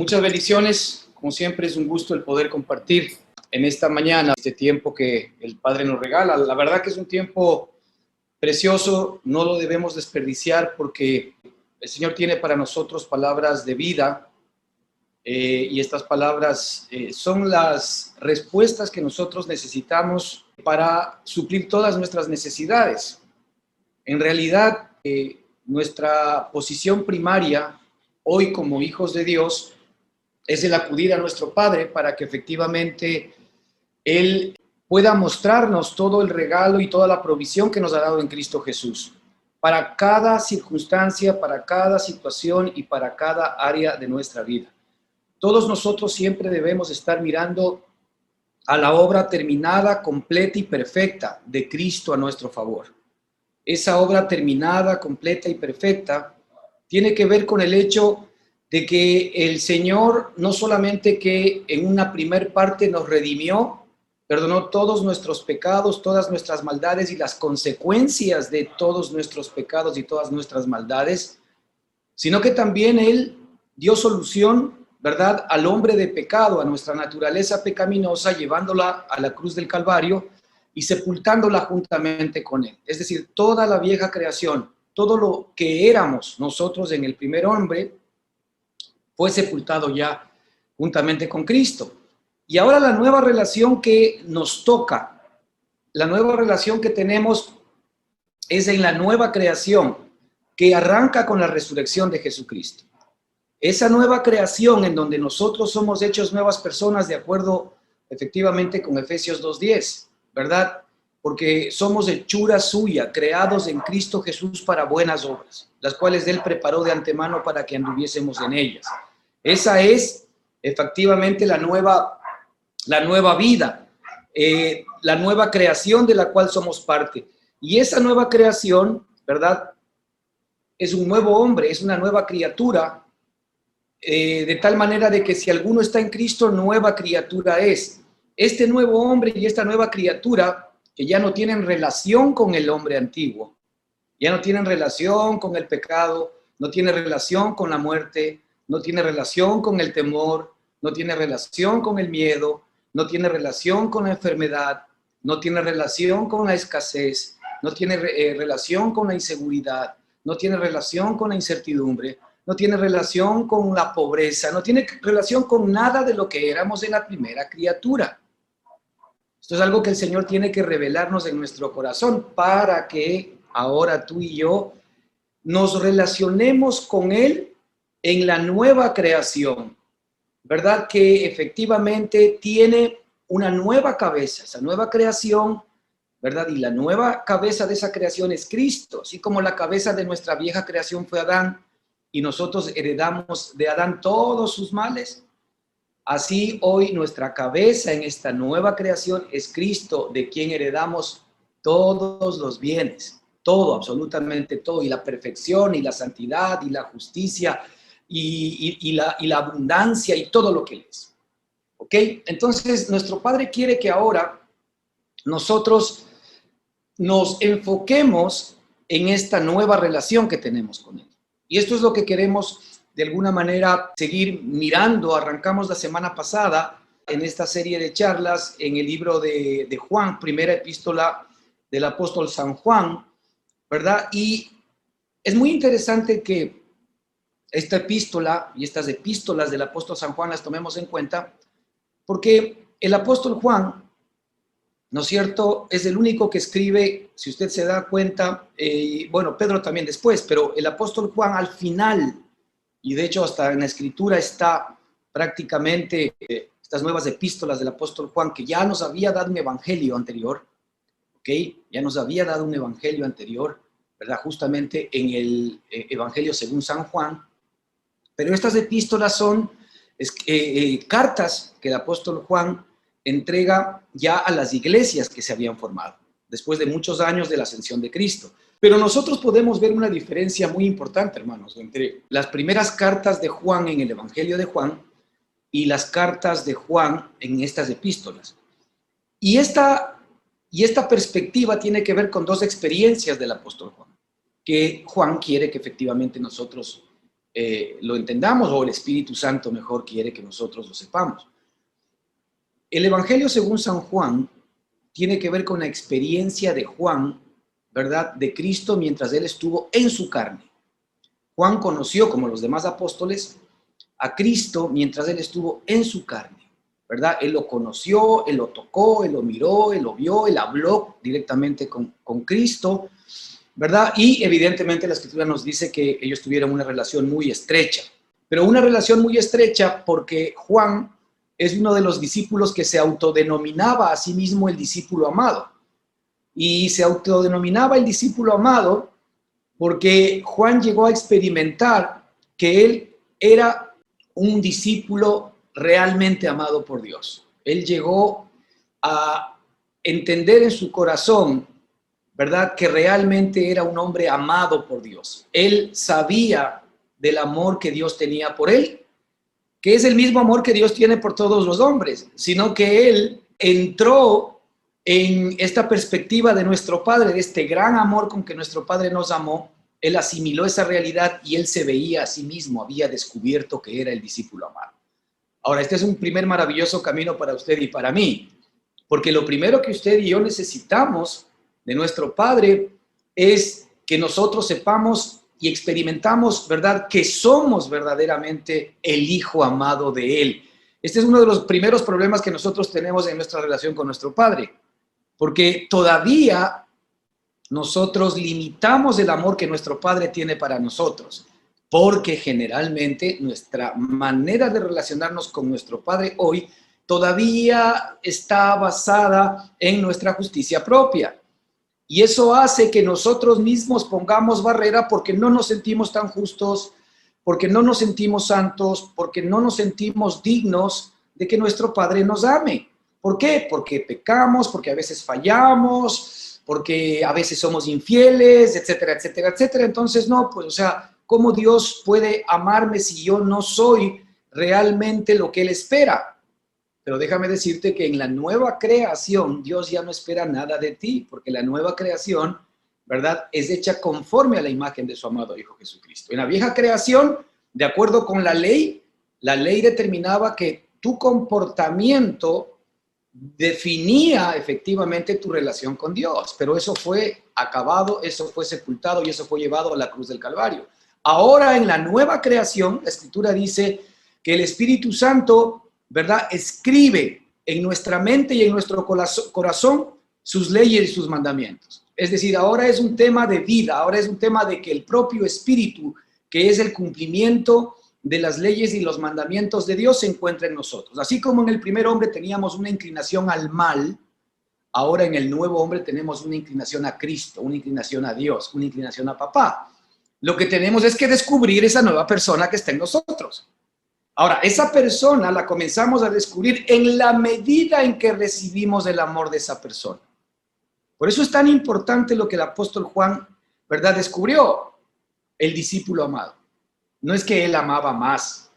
Muchas bendiciones, como siempre es un gusto el poder compartir en esta mañana este tiempo que el Padre nos regala. La verdad que es un tiempo precioso, no lo debemos desperdiciar porque el Señor tiene para nosotros palabras de vida y estas palabras son las respuestas que nosotros necesitamos para suplir todas nuestras necesidades. En realidad, nuestra posición primaria hoy como hijos de Dios es el acudir a nuestro Padre para que efectivamente Él pueda mostrarnos todo el regalo y toda la provisión que nos ha dado en Cristo Jesús, para cada circunstancia, para cada situación y para cada área de nuestra vida. Todos nosotros siempre debemos estar mirando a la obra terminada, completa y perfecta de Cristo a nuestro favor. Esa obra terminada, completa y perfecta tiene que ver con el hecho de que el Señor no solamente que en una primer parte nos redimió, perdonó todos nuestros pecados, todas nuestras maldades y las consecuencias de todos nuestros pecados y todas nuestras maldades, sino que también Él dio solución, ¿verdad?, al hombre de pecado, a nuestra naturaleza pecaminosa, llevándola a la cruz del Calvario y sepultándola juntamente con Él. Es decir, toda la vieja creación, todo lo que éramos nosotros en el primer hombre, fue sepultado ya juntamente con Cristo. Y ahora la nueva relación que nos toca, la nueva relación que tenemos es en la nueva creación que arranca con la resurrección de Jesucristo. Esa nueva creación en donde nosotros somos hechos nuevas personas de acuerdo efectivamente con Efesios 2:10, ¿verdad? Porque somos hechura suya, creados en Cristo Jesús para buenas obras, las cuales Él preparó de antemano para que anduviésemos en ellas. Esa es efectivamente la nueva vida, la nueva creación de la cual somos parte. Y esa nueva creación, ¿verdad?, es un nuevo hombre, es una nueva criatura, de tal manera de que si alguno está en Cristo, nueva criatura es. Este nuevo hombre y esta nueva criatura, que ya no tienen relación con el hombre antiguo, ya no tienen relación con el pecado, no tiene relación con la muerte, no tiene relación con el temor, no tiene relación con el miedo, no tiene relación con la enfermedad, no tiene relación con la escasez, no tiene relación con la inseguridad, no tiene relación con la incertidumbre, no tiene relación con la pobreza, no tiene relación con nada de lo que éramos en la primera criatura. Esto es algo que el Señor tiene que revelarnos en nuestro corazón para que ahora tú y yo nos relacionemos con Él en la nueva creación, ¿verdad? Que efectivamente tiene una nueva cabeza, esa nueva creación, ¿verdad? Y la nueva cabeza de esa creación es Cristo, así como la cabeza de nuestra vieja creación fue Adán y nosotros heredamos de Adán todos sus males. Así hoy nuestra cabeza en esta nueva creación es Cristo, de quien heredamos todos los bienes, todo, absolutamente todo, y la perfección, y la santidad, y la justicia, y la abundancia, y todo lo que Él es. ¿Ok? Entonces, nuestro Padre quiere que ahora nosotros nos enfoquemos en esta nueva relación que tenemos con Él. Y esto es lo que queremos de alguna manera seguir mirando. Arrancamos la semana pasada en esta serie de charlas en el libro de Juan, primera epístola del apóstol San Juan, ¿verdad? Y es muy interesante que esta epístola y estas epístolas del apóstol San Juan las tomemos en cuenta, porque el apóstol Juan, ¿no es cierto?, es el único que escribe, si usted se da cuenta, bueno, Pedro también después, pero el apóstol Juan al final, y de hecho hasta en la escritura está prácticamente estas nuevas epístolas del apóstol Juan, que ya nos había dado un evangelio anterior, ¿ok? Ya nos había dado un evangelio anterior, ¿verdad? Justamente en el evangelio según San Juan, pero estas epístolas son cartas que el apóstol Juan entrega ya a las iglesias que se habían formado, después de muchos años de la ascensión de Cristo. Pero nosotros podemos ver una diferencia muy importante, hermanos, entre las primeras cartas de Juan en el Evangelio de Juan y las cartas de Juan en estas epístolas. Y esta perspectiva tiene que ver con dos experiencias del apóstol Juan, que Juan quiere que efectivamente nosotros lo entendamos, o el Espíritu Santo mejor quiere que nosotros lo sepamos. El Evangelio según San Juan tiene que ver con la experiencia de Juan, ¿verdad?, de Cristo mientras él estuvo en su carne. Juan conoció, como los demás apóstoles, a Cristo mientras él estuvo en su carne, ¿verdad? Él lo conoció, él lo tocó, él lo miró, él lo vio, él habló directamente con Cristo, ¿verdad? Y evidentemente la Escritura nos dice que ellos tuvieron una relación muy estrecha, pero una relación muy estrecha porque Juan es uno de los discípulos que se autodenominaba a sí mismo el discípulo amado. Y se autodenominaba el discípulo amado porque Juan llegó a experimentar que él era un discípulo realmente amado por Dios. Él llegó a entender en su corazón, ¿verdad?, que realmente era un hombre amado por Dios. Él sabía del amor que Dios tenía por él, que es el mismo amor que Dios tiene por todos los hombres, sino que él entró en esta perspectiva de nuestro Padre, de este gran amor con que nuestro Padre nos amó. Él asimiló esa realidad y él se veía a sí mismo, había descubierto que era el discípulo amado. Ahora, este es un primer maravilloso camino para usted y para mí, porque lo primero que usted y yo necesitamos de nuestro Padre es que nosotros sepamos y experimentamos, ¿verdad?, que somos verdaderamente el Hijo amado de Él. Este es uno de los primeros problemas que nosotros tenemos en nuestra relación con nuestro Padre, porque todavía nosotros limitamos el amor que nuestro Padre tiene para nosotros, porque generalmente nuestra manera de relacionarnos con nuestro Padre hoy todavía está basada en nuestra justicia propia. Y eso hace que nosotros mismos pongamos barrera porque no nos sentimos tan justos, porque no nos sentimos santos, porque no nos sentimos dignos de que nuestro Padre nos ame. ¿Por qué? Porque pecamos, porque a veces fallamos, porque a veces somos infieles, etcétera, etcétera, etcétera. Entonces, no, pues, o sea, ¿cómo Dios puede amarme si yo no soy realmente lo que Él espera? Pero déjame decirte que en la nueva creación Dios ya no espera nada de ti, porque la nueva creación, ¿verdad?, es hecha conforme a la imagen de su amado Hijo Jesucristo. En la vieja creación, de acuerdo con la ley determinaba que tu comportamiento definía efectivamente tu relación con Dios, pero eso fue acabado, eso fue sepultado y eso fue llevado a la cruz del Calvario. Ahora en la nueva creación, la Escritura dice que el Espíritu Santo, ¿verdad?, escribe en nuestra mente y en nuestro corazón sus leyes y sus mandamientos. Es decir, ahora es un tema de vida, ahora es un tema de que el propio Espíritu, que es el cumplimiento de las leyes y los mandamientos de Dios, se encuentra en nosotros. Así como en el primer hombre teníamos una inclinación al mal, ahora en el nuevo hombre tenemos una inclinación a Cristo, una inclinación a Dios, una inclinación a papá. Lo que tenemos es que descubrir esa nueva persona que está en nosotros. Ahora, esa persona la comenzamos a descubrir en la medida en que recibimos el amor de esa persona. Por eso es tan importante lo que el apóstol Juan, ¿verdad?, descubrió, el discípulo amado. No es que él amaba más,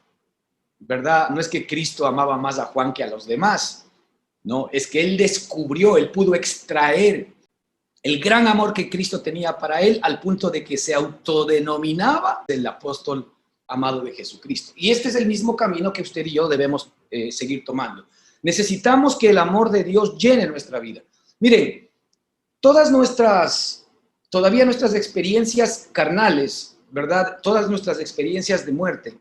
¿verdad? No es que Cristo amaba más a Juan que a los demás. No, es que él descubrió, él pudo extraer el gran amor que Cristo tenía para él al punto de que se autodenominaba el apóstol amado de Jesucristo. Y este es el mismo camino que usted y yo debemos seguir tomando. Necesitamos que el amor de Dios llene nuestra vida. Miren, todavía nuestras experiencias carnales, ¿verdad?, todas nuestras experiencias de muerte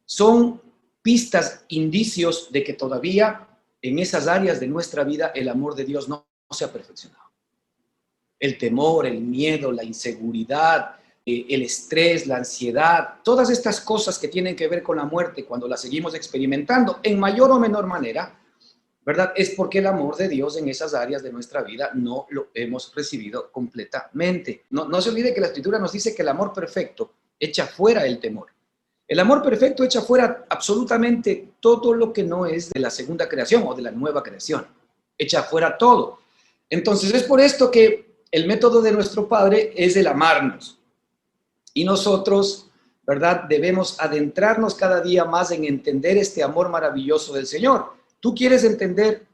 son pistas, indicios de que todavía en esas áreas de nuestra vida el amor de Dios no se ha perfeccionado. El temor, el miedo, la inseguridad, el estrés, la ansiedad, todas estas cosas que tienen que ver con la muerte, cuando las seguimos experimentando en mayor o menor manera, ¿verdad?, es porque el amor de Dios en esas áreas de nuestra vida no lo hemos recibido completamente. No se olvide que la Escritura nos dice que el amor perfecto echa fuera el temor. El amor perfecto echa fuera absolutamente todo lo que no es de la segunda creación o de la nueva creación. Echa fuera todo. Entonces es por esto que el método de nuestro Padre es el amarnos. Y nosotros, ¿verdad?, debemos adentrarnos cada día más en entender este amor maravilloso del Señor. Tú quieres entender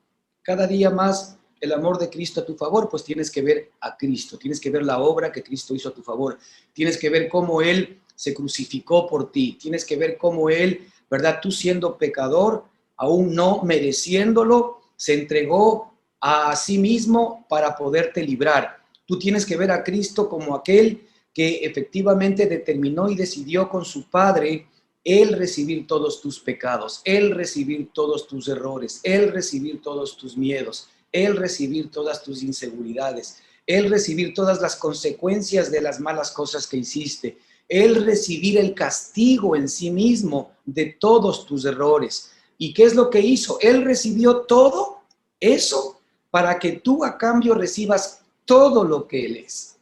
cada día más el amor de Cristo a tu favor, pues tienes que ver a Cristo, tienes que ver la obra que Cristo hizo a tu favor, tienes que ver cómo Él se crucificó por ti. Tienes que ver cómo Él, ¿verdad? Tú siendo pecador, aún no mereciéndolo, se entregó a sí mismo para poderte librar. Tú tienes que ver a Cristo como aquel que efectivamente determinó y decidió con su Padre Él recibir todos tus pecados, Él recibir todos tus errores, Él recibir todos tus miedos, Él recibir todas tus inseguridades, Él recibir todas las consecuencias de las malas cosas que hiciste, Él recibir el castigo en sí mismo de todos tus errores. ¿Y qué es lo que hizo? Él recibió todo eso para que tú a cambio recibas todo lo que Él es,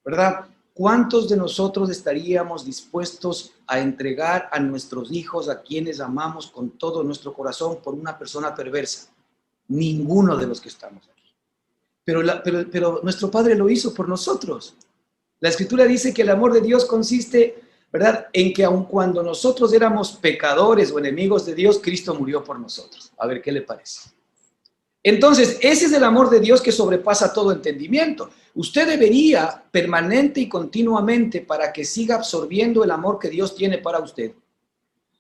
¿verdad? ¿Cuántos de nosotros estaríamos dispuestos a entregar a nuestros hijos, a quienes amamos con todo nuestro corazón, por una persona perversa? Ninguno de los que estamos aquí. Pero nuestro Padre lo hizo por nosotros. La Escritura dice que el amor de Dios consiste, ¿verdad?, en que aun cuando nosotros éramos pecadores o enemigos de Dios, Cristo murió por nosotros. A ver qué le parece. Entonces, ese es el amor de Dios que sobrepasa todo entendimiento. Usted debería permanente y continuamente, para que siga absorbiendo el amor que Dios tiene para usted,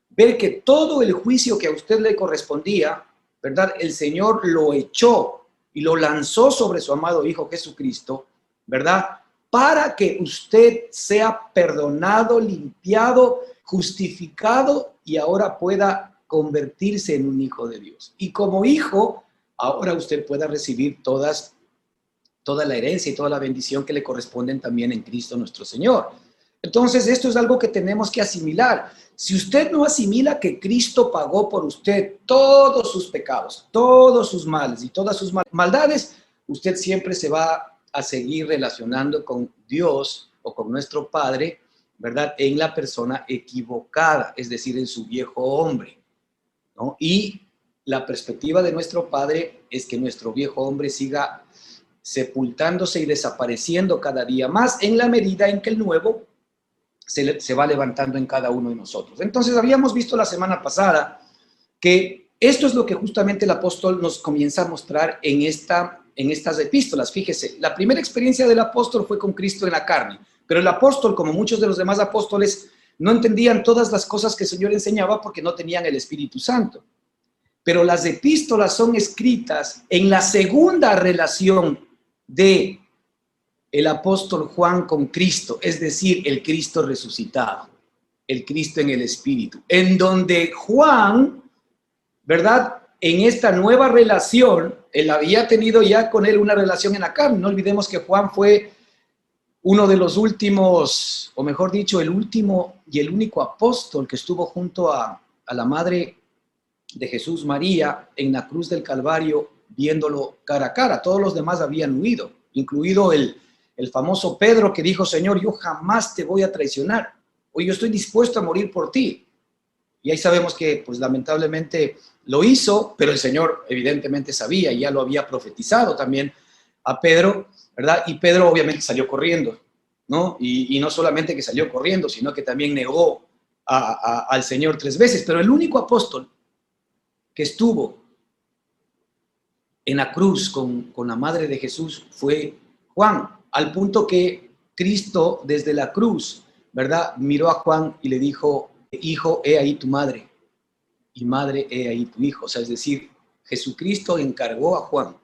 ver que todo el juicio que a usted le correspondía, ¿verdad?, el Señor lo echó y lo lanzó sobre su amado Hijo Jesucristo, ¿verdad?, para que usted sea perdonado, limpiado, justificado y ahora pueda convertirse en un hijo de Dios. Y como hijo, ahora usted pueda recibir toda la herencia y toda la bendición que le corresponden también en Cristo nuestro Señor. Entonces, esto es algo que tenemos que asimilar. Si usted no asimila que Cristo pagó por usted todos sus pecados, todos sus males y todas sus maldades, usted siempre se va a seguir relacionando con Dios o con nuestro Padre, ¿verdad?, en la persona equivocada, es decir, en su viejo hombre, ¿no? Y la perspectiva de nuestro Padre es que nuestro viejo hombre siga sepultándose y desapareciendo cada día más en la medida en que el nuevo se va levantando en cada uno de nosotros. Entonces, habíamos visto la semana pasada que esto es lo que justamente el apóstol nos comienza a mostrar en estas epístolas. Fíjese, la primera experiencia del apóstol fue con Cristo en la carne, pero el apóstol, como muchos de los demás apóstoles, no entendían todas las cosas que el Señor enseñaba porque no tenían el Espíritu Santo. Pero las epístolas son escritas en la segunda relación de el apóstol Juan con Cristo, es decir, el Cristo resucitado, el Cristo en el Espíritu, en donde Juan, ¿verdad?, en esta nueva relación, él había tenido ya con él una relación en la carne. No olvidemos que Juan fue uno de los últimos, o mejor dicho, el último y el único apóstol que estuvo junto a la madre de Jesús, María, en la cruz del Calvario, viéndolo cara a cara. Todos los demás habían huido, incluido el famoso Pedro, que dijo: Señor, yo jamás te voy a traicionar, o yo estoy dispuesto a morir por ti. Y ahí sabemos que, pues lamentablemente lo hizo, pero el Señor evidentemente sabía y ya lo había profetizado también a Pedro, ¿verdad? Y Pedro obviamente salió corriendo, ¿no? Y no solamente que salió corriendo, sino que también negó al Señor 3 veces. Pero el único apóstol que estuvo en la cruz con la madre de Jesús fue Juan, al punto que Cristo desde la cruz, ¿verdad?, miró a Juan y le dijo: hijo, he ahí tu madre, y madre, he ahí tu hijo. O sea, es decir, Jesucristo encargó a Juan,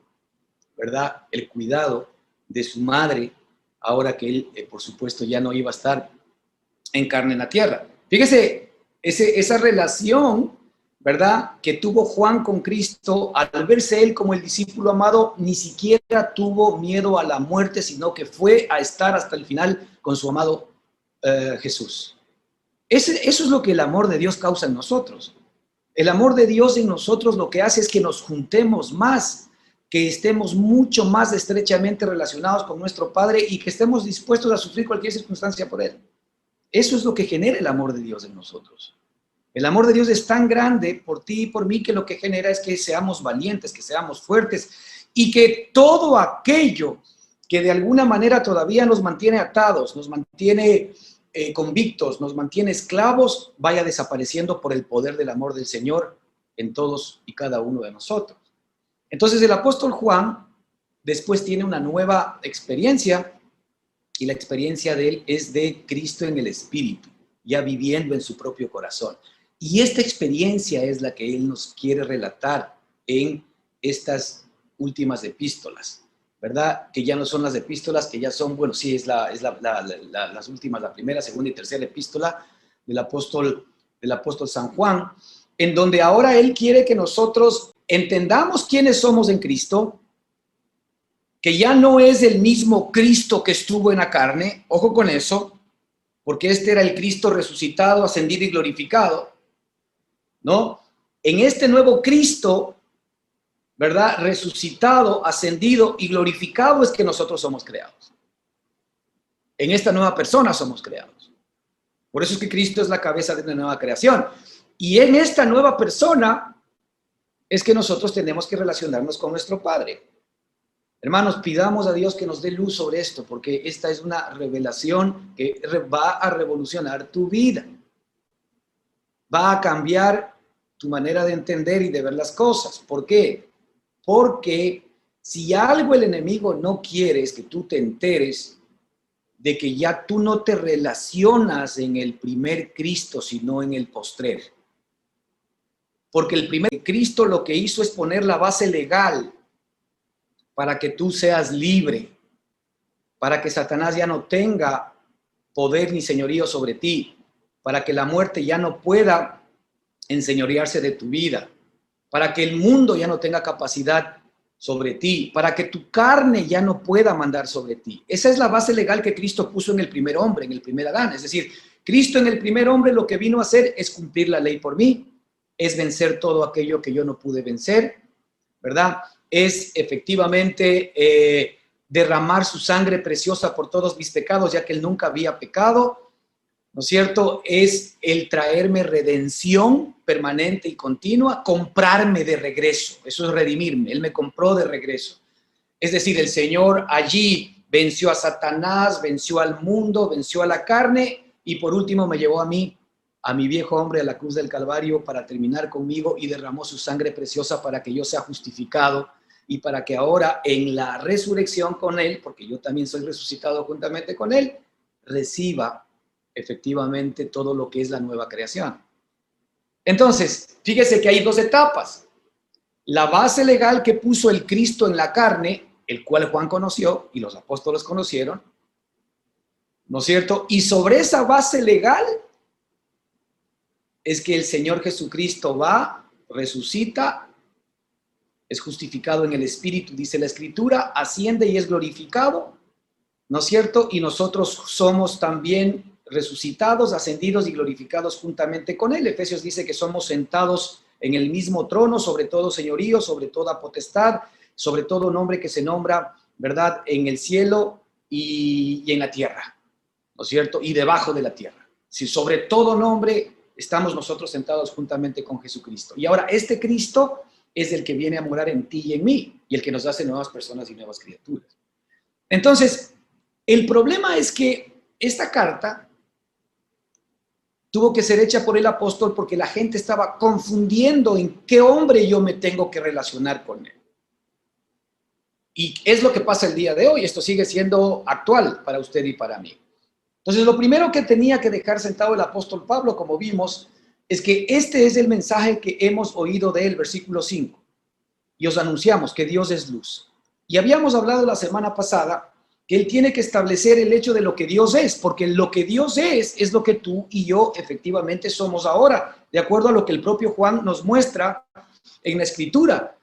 ¿verdad?, el cuidado de su madre, ahora que él, por supuesto, ya no iba a estar en carne en la tierra. Fíjese, esa relación, ¿verdad?, que tuvo Juan con Cristo, al verse él como el discípulo amado, ni siquiera tuvo miedo a la muerte, sino que fue a estar hasta el final con su amado Jesús. Eso es lo que el amor de Dios causa en nosotros. El amor de Dios en nosotros lo que hace es que nos juntemos más, que estemos mucho más estrechamente relacionados con nuestro Padre y que estemos dispuestos a sufrir cualquier circunstancia por Él. Eso es lo que genera el amor de Dios en nosotros. El amor de Dios es tan grande por ti y por mí que lo que genera es que seamos valientes, que seamos fuertes y que todo aquello que de alguna manera todavía nos mantiene atados, nos mantiene convictos, nos mantiene esclavos, vaya desapareciendo por el poder del amor del Señor en todos y cada uno de nosotros. Entonces el apóstol Juan después tiene una nueva experiencia, y la experiencia de él es de Cristo en el Espíritu. ya viviendo en su propio corazón. Y esta experiencia es la que Él nos quiere relatar en estas últimas epístolas, ¿verdad? Que ya no son las epístolas, que ya son, bueno, sí, es las últimas, la primera, segunda y tercera epístola del apóstol San Juan, en donde ahora Él quiere que nosotros entendamos quiénes somos en Cristo, que ya no es el mismo Cristo que estuvo en la carne, ojo con eso, porque este era el Cristo resucitado, ascendido y glorificado, ¿no? En este nuevo Cristo, ¿verdad? Resucitado, ascendido y glorificado es que nosotros somos creados. En esta nueva persona somos creados. Por eso es que Cristo es la cabeza de una nueva creación. Y en esta nueva persona es que nosotros tenemos que relacionarnos con nuestro Padre. Hermanos, pidamos a Dios que nos dé luz sobre esto, porque esta es una revelación que va a revolucionar tu vida. Va a cambiar tu manera de entender y de ver las cosas. ¿Por qué? Porque si algo el enemigo no quiere es que tú te enteres de que ya tú no te relacionas en el primer Cristo, sino en el postrer. Porque el primer Cristo lo que hizo es poner la base legal para que tú seas libre, para que Satanás ya no tenga poder ni señorío sobre ti, para que la muerte ya no pueda enseñorearse de tu vida, para que el mundo ya no tenga capacidad sobre ti, para que tu carne ya no pueda mandar sobre ti. Esa es la base legal que Cristo puso en el primer hombre, en el primer Adán. Es decir, Cristo en el primer hombre lo que vino a hacer es cumplir la ley por mí, es vencer todo aquello que yo no pude vencer, ¿verdad? Es efectivamente derramar su sangre preciosa por todos mis pecados, ya que Él nunca había pecado, ¿no es cierto? Es el traerme redención permanente y continua, comprarme de regreso. Eso es redimirme. Él me compró de regreso. Es decir, el Señor allí venció a Satanás, venció al mundo, venció a la carne y por último me llevó a mí, a mi viejo hombre, a la cruz del Calvario para terminar conmigo y derramó su sangre preciosa para que yo sea justificado y para que ahora en la resurrección con Él, porque yo también soy resucitado juntamente con Él, reciba efectivamente todo lo que es la nueva creación. Entonces, fíjese que hay dos etapas. La base legal que puso el Cristo en la carne, el cual Juan conoció y los apóstoles conocieron, ¿no es cierto? Y sobre esa base legal es que el Señor Jesucristo va, resucita, es justificado en el Espíritu, dice la Escritura, asciende y es glorificado, ¿no es cierto? Y nosotros somos también resucitados, ascendidos y glorificados juntamente con Él. Efesios dice que somos sentados en el mismo trono, sobre todo señorío, sobre toda potestad, sobre todo nombre que se nombra, ¿verdad? En el cielo y en la tierra, ¿no es cierto? Y debajo de la tierra. Si sobre todo nombre estamos nosotros sentados juntamente con Jesucristo. Y ahora este Cristo es el que viene a morar en ti y en mí, y el que nos hace nuevas personas y nuevas criaturas. Entonces, el problema es que esta carta tuvo que ser hecha por el apóstol porque la gente estaba confundiendo en qué hombre yo me tengo que relacionar con él. Y es lo que pasa el día de hoy. Esto sigue siendo actual para usted y para mí. Entonces, lo primero que tenía que dejar sentado el apóstol Pablo, como vimos, es que este es el mensaje que hemos oído de él, versículo 5. Y os anunciamos que Dios es luz. Y habíamos hablado la semana pasada que Él tiene que establecer el hecho de lo que Dios es, porque lo que Dios es lo que tú y yo efectivamente somos ahora, de acuerdo a lo que el propio Juan nos muestra en la Escritura.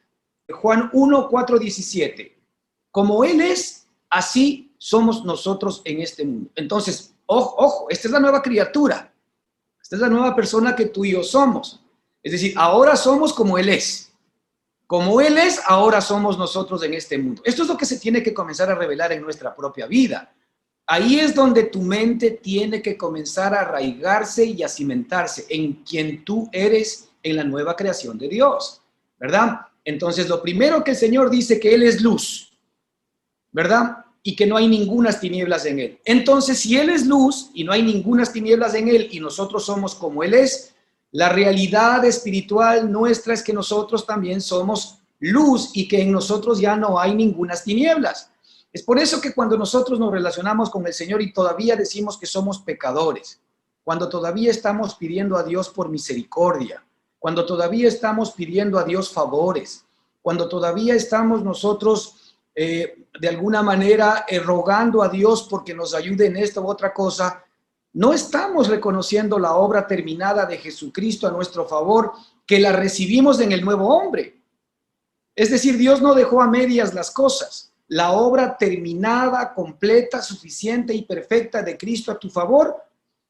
Juan 1, 4, 17. Como Él es, así somos nosotros en este mundo. Entonces, ojo, esta es la nueva criatura. Esta es la nueva persona que tú y yo somos. Es decir, ahora somos como Él es. Como Él es, ahora somos nosotros en este mundo. Esto es lo que se tiene que comenzar a revelar en nuestra propia vida. Ahí es donde tu mente tiene que comenzar a arraigarse y a cimentarse en quien tú eres en la nueva creación de Dios, ¿verdad? Entonces, lo primero que el Señor dice que Él es luz, ¿verdad? Y que no hay ningunas tinieblas en Él. Entonces, si Él es luz y no hay ningunas tinieblas en Él y nosotros somos como Él es, la realidad espiritual nuestra es que nosotros también somos luz y que en nosotros ya no hay ningunas tinieblas. Es por eso que cuando nosotros nos relacionamos con el Señor y todavía decimos que somos pecadores, cuando todavía estamos pidiendo a Dios por misericordia, cuando todavía estamos pidiendo a Dios favores, cuando todavía estamos nosotros de alguna manera rogando a Dios porque nos ayude en esta u otra cosa, no estamos reconociendo la obra terminada de Jesucristo a nuestro favor, que la recibimos en el nuevo hombre. Es decir, Dios no dejó a medias las cosas. La obra terminada, completa, suficiente y perfecta de Cristo a tu favor,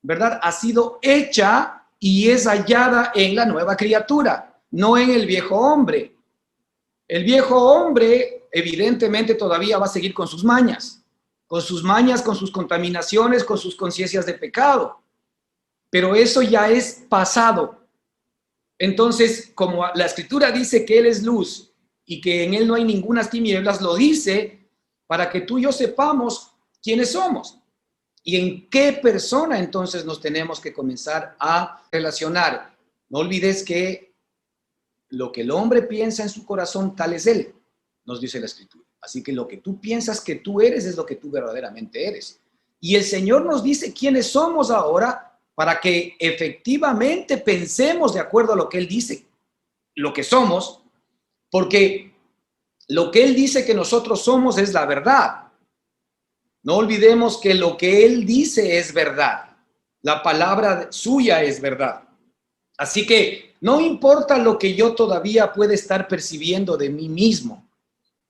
¿verdad? Ha sido hecha y es hallada en la nueva criatura, no en el viejo hombre. El viejo hombre, evidentemente, todavía va a seguir con sus mañas, con sus contaminaciones, con sus conciencias de pecado. Pero eso ya es pasado. Entonces, como la Escritura dice que Él es luz y que en Él no hay ninguna tinieblas, lo dice para que tú y yo sepamos quiénes somos y en qué persona entonces nos tenemos que comenzar a relacionar. No olvides que lo que el hombre piensa en su corazón, tal es él, nos dice la Escritura. Así que lo que tú piensas que tú eres es lo que tú verdaderamente eres. Y el Señor nos dice quiénes somos ahora para que efectivamente pensemos de acuerdo a lo que Él dice, lo que somos, porque lo que Él dice que nosotros somos es la verdad. No olvidemos que lo que Él dice es verdad. La palabra suya es verdad. Así que no importa lo que yo todavía pueda estar percibiendo de mí mismo.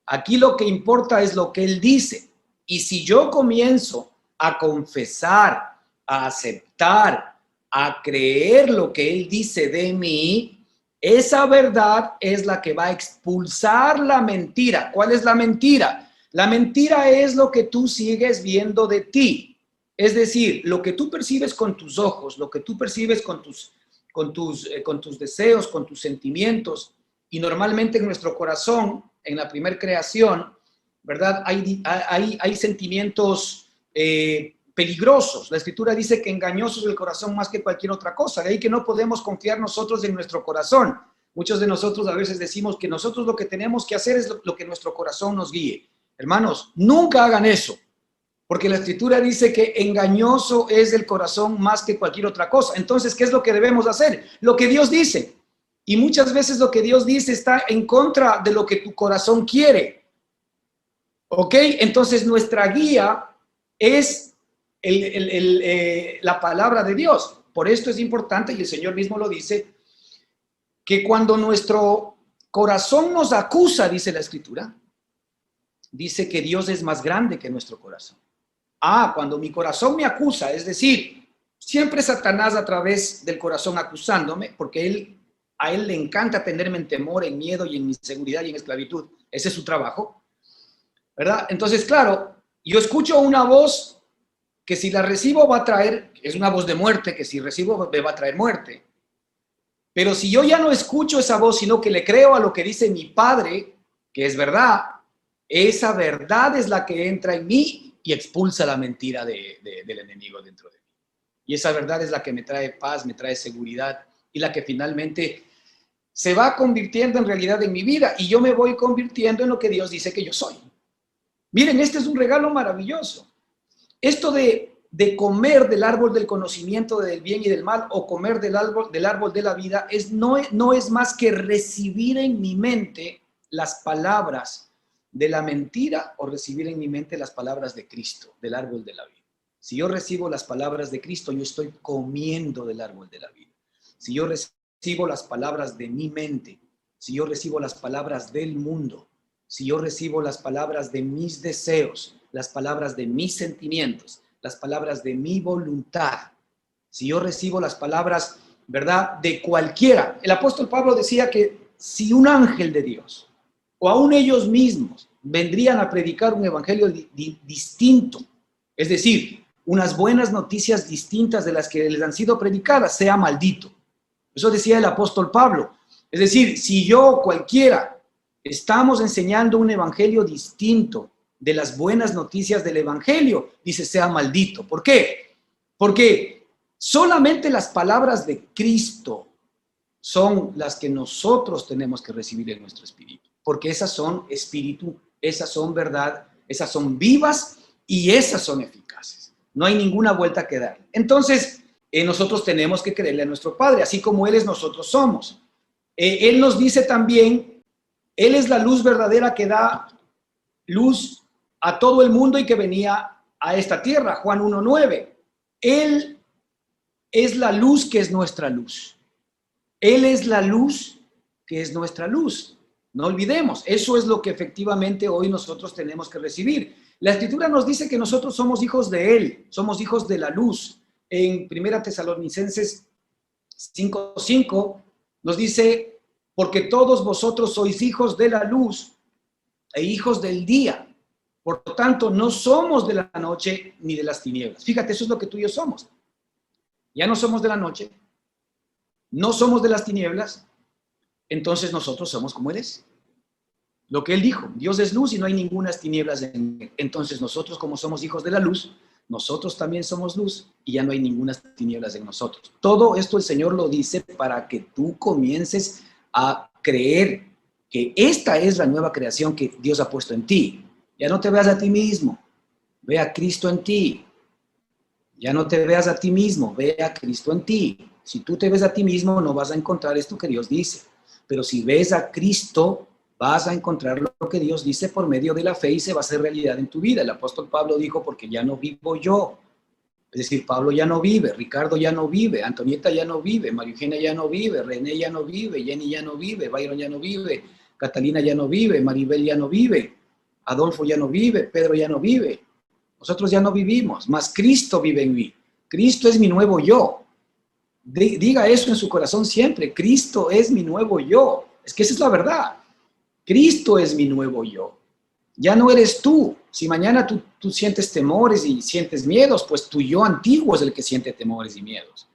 Aquí lo que importa es lo que Él dice. Y si yo comienzo a confesar, a aceptar, a creer lo que Él dice de mí, esa verdad es la que va a expulsar la mentira. ¿Cuál es la mentira? La mentira es lo que tú sigues viendo de ti. Es decir, lo que tú percibes con tus ojos, lo que tú percibes con tus deseos, con tus sentimientos. Y normalmente en nuestro corazón, en la primer creación, ¿verdad? Hay sentimientos peligrosos. La Escritura dice que engañoso es el corazón más que cualquier otra cosa. De ahí que no podemos confiar nosotros en nuestro corazón. Muchos de nosotros a veces decimos que nosotros lo que tenemos que hacer es lo que nuestro corazón nos guíe. Hermanos, nunca hagan eso. Porque la Escritura dice que engañoso es el corazón más que cualquier otra cosa. Entonces, ¿qué es lo que debemos hacer? Lo que Dios dice. Y muchas veces lo que Dios dice está en contra de lo que tu corazón quiere. ¿Ok? Entonces, nuestra guía es la palabra de Dios. Por esto es importante, y el Señor mismo lo dice, que cuando nuestro corazón nos acusa, dice la Escritura, dice que Dios es más grande que nuestro corazón. Cuando mi corazón me acusa, es decir, siempre Satanás a través del corazón acusándome, porque a él le encanta tenerme en temor, en miedo y en inseguridad y en esclavitud. Ese es su trabajo, ¿verdad? Entonces, claro, yo escucho una voz que si la recibo va a traer, es una voz de muerte, que si recibo me va a traer muerte. Pero si yo ya no escucho esa voz, sino que le creo a lo que dice mi Padre, que es verdad, esa verdad es la que entra en mí y expulsa la mentira del enemigo dentro de mí. Y esa verdad es la que me trae paz, me trae seguridad y la que finalmente se va convirtiendo en realidad en mi vida y yo me voy convirtiendo en lo que Dios dice que yo soy. Miren, este es un regalo maravilloso. Esto de comer del árbol del conocimiento del bien y del mal o comer del árbol de la vida no es más que recibir en mi mente las palabras de la mentira o recibir en mi mente las palabras de Cristo, del árbol de la vida. Si yo recibo las palabras de Cristo, yo estoy comiendo del árbol de la vida. Si yo recibo las palabras de mi mente, si yo recibo las palabras del mundo, si yo recibo las palabras de mis deseos, las palabras de mis sentimientos, las palabras de mi voluntad, si yo recibo las palabras, ¿verdad?, de cualquiera. El apóstol Pablo decía que si un ángel de Dios o aún ellos mismos vendrían a predicar un evangelio distinto, es decir, unas buenas noticias distintas de las que les han sido predicadas, sea maldito. Eso decía el apóstol Pablo. Es decir, si yo, cualquiera, estamos enseñando un evangelio distinto de las buenas noticias del evangelio, dice, sea maldito. ¿Por qué? Porque solamente las palabras de Cristo son las que nosotros tenemos que recibir en nuestro espíritu, porque esas son espíritu, esas son verdad, esas son vivas y esas son eficaces. No hay ninguna vuelta que dar. Entonces, nosotros tenemos que creerle a nuestro Padre, así como Él es, nosotros somos. Él nos dice también, Él es la luz verdadera que da luz a todo el mundo y que venía a esta tierra, Juan 1:9. Él es la luz que es nuestra luz. Él es la luz que es nuestra luz. No olvidemos, eso es lo que efectivamente hoy nosotros tenemos que recibir. La Escritura nos dice que nosotros somos hijos de Él, somos hijos de la luz. En 1 Tesalonicenses 5:5 nos dice, porque todos vosotros sois hijos de la luz e hijos del día. Por lo tanto, no somos de la noche ni de las tinieblas. Fíjate, eso es lo que tú y yo somos. Ya no somos de la noche, no somos de las tinieblas, entonces nosotros somos como Él es. Lo que Él dijo, Dios es luz y no hay ninguna tinieblas en Él. Entonces nosotros, como somos hijos de la luz, nosotros también somos luz y ya no hay ninguna tinieblas en nosotros. Todo esto el Señor lo dice para que tú comiences a creer que esta es la nueva creación que Dios ha puesto en ti. Ya no te veas a ti mismo, ve a Cristo en ti. Ya no te veas a ti mismo, ve a Cristo en ti. Si tú te ves a ti mismo, no vas a encontrar esto que Dios dice. Pero si ves a Cristo, vas a encontrar lo que Dios dice por medio de la fe y se va a hacer realidad en tu vida. El apóstol Pablo dijo, porque ya no vivo yo. Es decir, Pablo ya no vive, Ricardo ya no vive, Antonieta ya no vive, María Eugenia ya no vive, René ya no vive, Jenny ya no vive, Byron ya no vive, Catalina ya no vive, Maribel ya no vive, Adolfo ya no vive, Pedro ya no vive. Nosotros ya no vivimos, mas Cristo vive en mí. Cristo es mi nuevo yo. Diga eso en su corazón siempre. Cristo es mi nuevo yo. Es que esa es la verdad. Cristo es mi nuevo yo. Ya no eres tú. Si mañana tú sientes temores y sientes miedos, pues tu yo antiguo es el que siente temores y miedos.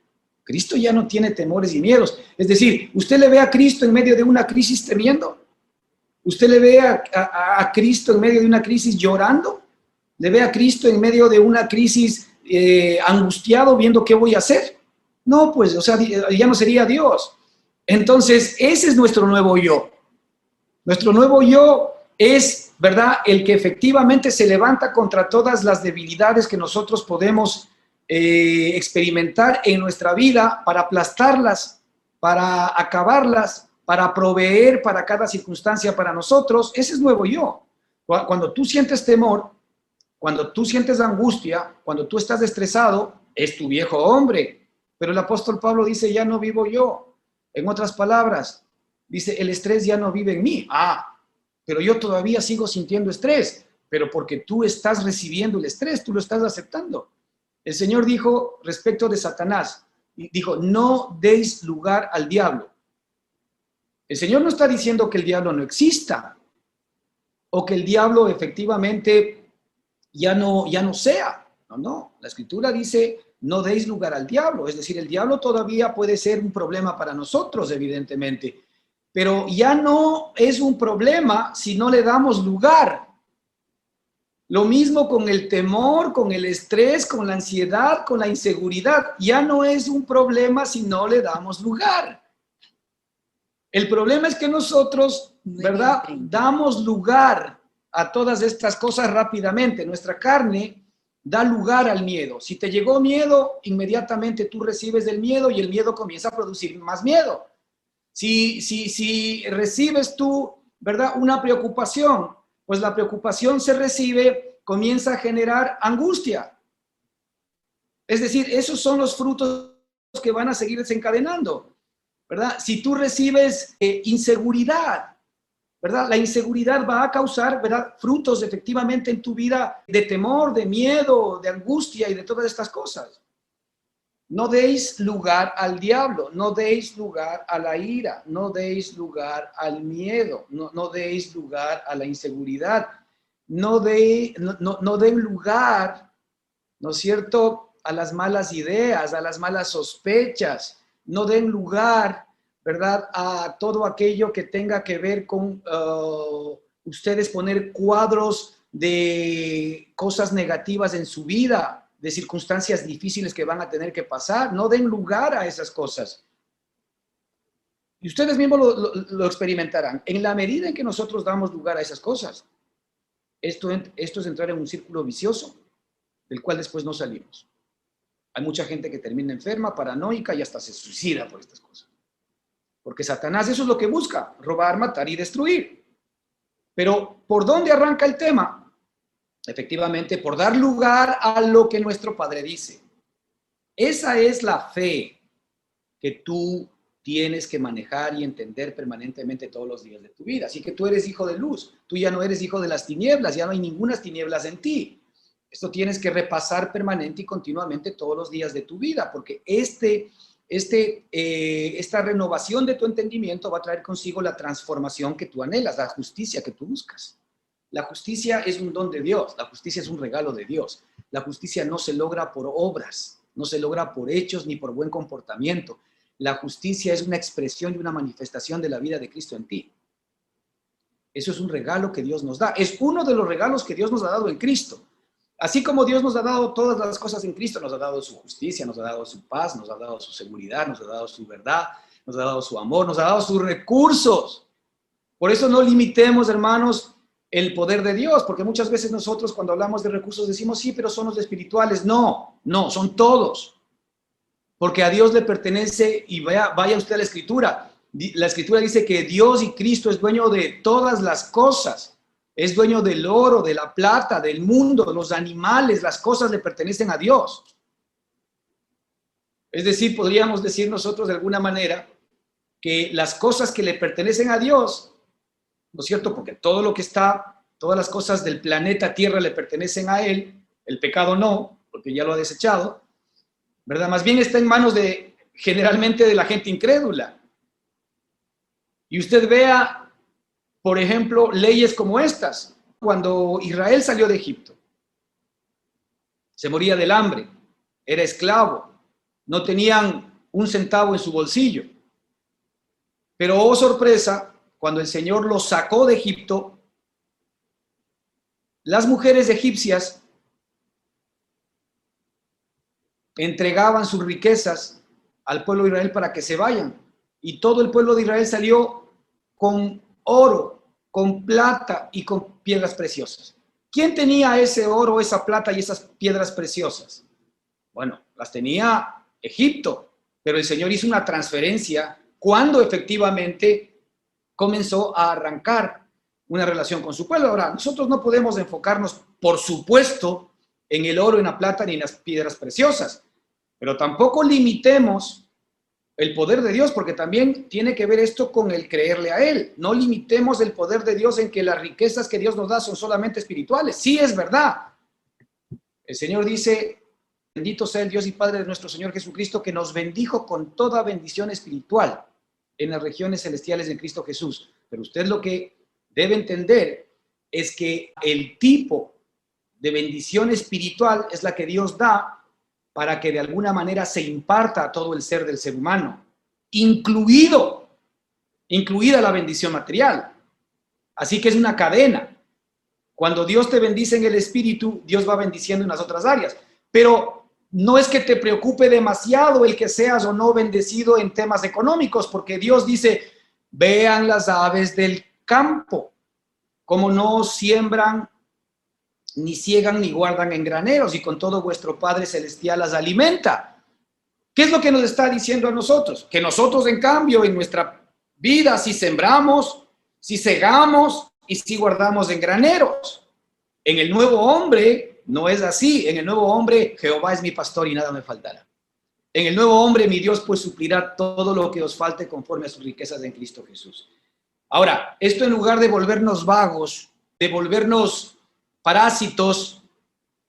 Cristo ya no tiene temores y miedos. Es decir, ¿usted le ve a Cristo en medio de una crisis temiendo? ¿Usted le ve a Cristo en medio de una crisis llorando? ¿Le ve a Cristo en medio de una crisis angustiado viendo qué voy a hacer? No, pues, o sea, ya no sería Dios. Entonces, ese es nuestro nuevo yo. Nuestro nuevo yo es, ¿verdad?, el que efectivamente se levanta contra todas las debilidades que nosotros podemos experimentar en nuestra vida para aplastarlas, para acabarlas, para proveer para cada circunstancia para nosotros. Ese es nuevo yo. Cuando tú sientes temor, cuando tú sientes angustia, cuando tú estás estresado, es tu viejo hombre. Pero el apóstol Pablo dice, ya no vivo yo. En otras palabras, dice, el estrés ya no vive en mí. Pero yo todavía sigo sintiendo estrés. Pero porque tú estás recibiendo el estrés, tú lo estás aceptando. El Señor dijo respecto de Satanás, dijo, no deis lugar al diablo. El Señor no está diciendo que el diablo no exista o que el diablo efectivamente ya no sea. No. La Escritura dice, no deis lugar al diablo. Es decir, el diablo todavía puede ser un problema para nosotros, evidentemente. Pero ya no es un problema si no le damos lugar. Lo mismo con el temor, con el estrés, con la ansiedad, con la inseguridad. Ya no es un problema si no le damos lugar. El problema es que nosotros, ¿verdad?, damos lugar a todas estas cosas rápidamente. Nuestra carne da lugar al miedo. Si te llegó miedo, inmediatamente tú recibes el miedo y el miedo comienza a producir más miedo. Si recibes tú, ¿verdad?, una preocupación, pues la preocupación se recibe, comienza a generar angustia. Es decir, esos son los frutos que van a seguir desencadenando, ¿verdad? Si tú recibes inseguridad, ¿verdad? La inseguridad va a causar, ¿verdad?, frutos efectivamente en tu vida de temor, de miedo, de angustia y de todas estas cosas. No deis lugar al diablo, no deis lugar a la ira, no deis lugar al miedo, no deis lugar a la inseguridad, no den lugar, ¿no es cierto?, a las malas ideas, a las malas sospechas, no den lugar, ¿verdad?, a todo aquello que tenga que ver con ustedes poner cuadros de cosas negativas en su vida, de circunstancias difíciles que van a tener que pasar. No den lugar a esas cosas. Y ustedes mismos lo experimentarán. En la medida en que nosotros damos lugar a esas cosas, esto es entrar en un círculo vicioso del cual después no salimos. Hay mucha gente que termina enferma, paranoica y hasta se suicida por estas cosas. Porque Satanás eso es lo que busca, robar, matar y destruir. Pero ¿por dónde arranca el tema? Efectivamente, por dar lugar a lo que nuestro Padre dice. Esa es la fe que tú tienes que manejar y entender permanentemente todos los días de tu vida. Así que tú eres hijo de luz, tú ya no eres hijo de las tinieblas, ya no hay ninguna tinieblas en ti. Esto tienes que repasar permanente y continuamente todos los días de tu vida, porque esta renovación de tu entendimiento va a traer consigo la transformación que tú anhelas, la justicia que tú buscas. La justicia es un don de Dios, la justicia es un regalo de Dios. La justicia no se logra por obras, no se logra por hechos ni por buen comportamiento. La justicia es una expresión y una manifestación de la vida de Cristo en ti. Eso es un regalo que Dios nos da. Es uno de los regalos que Dios nos ha dado en Cristo. Así como Dios nos ha dado todas las cosas en Cristo, nos ha dado su justicia, nos ha dado su paz, nos ha dado su seguridad, nos ha dado su verdad, nos ha dado su amor, nos ha dado sus recursos. Por eso no limitemos, hermanos, el poder de Dios, porque muchas veces nosotros cuando hablamos de recursos decimos, sí, pero son los espirituales. No, son todos. Porque a Dios le pertenece, y vaya usted a la Escritura. La Escritura dice que Dios y Cristo es dueño de todas las cosas. Es dueño del oro, de la plata, del mundo, los animales, las cosas le pertenecen a Dios. Es decir, podríamos decir nosotros de alguna manera que las cosas que le pertenecen a Dios, ¿no es cierto? Porque todo lo que está, todas las cosas del planeta Tierra le pertenecen a Él, el pecado no, porque ya lo ha desechado, ¿verdad? Más bien está en manos generalmente de la gente incrédula. Y usted vea, por ejemplo, leyes como estas. Cuando Israel salió de Egipto, se moría del hambre, era esclavo, no tenían un centavo en su bolsillo. Pero, oh sorpresa, cuando el Señor los sacó de Egipto, las mujeres egipcias entregaban sus riquezas al pueblo de Israel para que se vayan. Y todo el pueblo de Israel salió con oro, con plata y con piedras preciosas. ¿Quién tenía ese oro, esa plata y esas piedras preciosas? Bueno, las tenía Egipto, pero el Señor hizo una transferencia cuando efectivamente comenzó a arrancar una relación con su pueblo. Ahora, nosotros no podemos enfocarnos, por supuesto, en el oro, en la plata ni en las piedras preciosas, pero tampoco limitemos el poder de Dios, porque también tiene que ver esto con el creerle a Él. No limitemos el poder de Dios en que las riquezas que Dios nos da son solamente espirituales. Sí, es verdad. El Señor dice, bendito sea el Dios y Padre de nuestro Señor Jesucristo, que nos bendijo con toda bendición espiritual en las regiones celestiales de Cristo Jesús. Pero usted lo que debe entender es que el tipo de bendición espiritual es la que Dios da para que de alguna manera se imparta a todo el ser del ser humano, incluida la bendición material. Así que es una cadena. Cuando Dios te bendice en el espíritu, Dios va bendiciendo en las otras áreas. Pero no es que te preocupe demasiado el que seas o no bendecido en temas económicos, porque Dios dice, vean las aves del campo, como no siembran, ni ciegan, ni guardan en graneros, y con todo vuestro Padre Celestial las alimenta. ¿Qué es lo que nos está diciendo a nosotros? Que nosotros, en cambio, en nuestra vida, si sembramos, si segamos y si guardamos en graneros. En el nuevo hombre no es así. En el nuevo hombre, Jehová es mi pastor y nada me faltará. En el nuevo hombre, mi Dios pues suplirá todo lo que os falte conforme a sus riquezas en Cristo Jesús. Ahora, esto en lugar de volvernos vagos, de volvernos parásitos,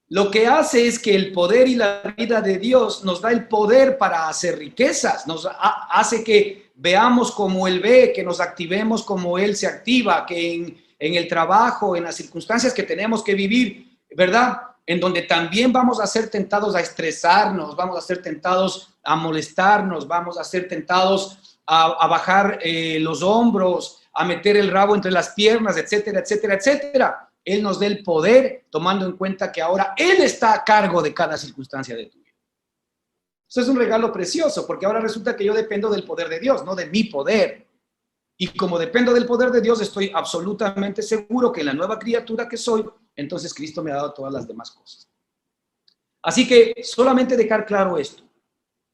lo que hace es que el poder y la vida de Dios nos da el poder para hacer riquezas, nos hace que veamos como Él ve, que nos activemos como Él se activa, que en el trabajo, en las circunstancias que tenemos que vivir, ¿verdad? En donde también vamos a ser tentados a estresarnos, vamos a ser tentados a molestarnos, vamos a ser tentados a bajar los hombros, a meter el rabo entre las piernas, etcétera, etcétera, etcétera. Él nos dé el poder, tomando en cuenta que ahora Él está a cargo de cada circunstancia de tu vida. Eso es un regalo precioso, porque ahora resulta que yo dependo del poder de Dios, no de mi poder. Y como dependo del poder de Dios, estoy absolutamente seguro que en la nueva criatura que soy, entonces Cristo me ha dado todas las demás cosas. Así que solamente dejar claro esto,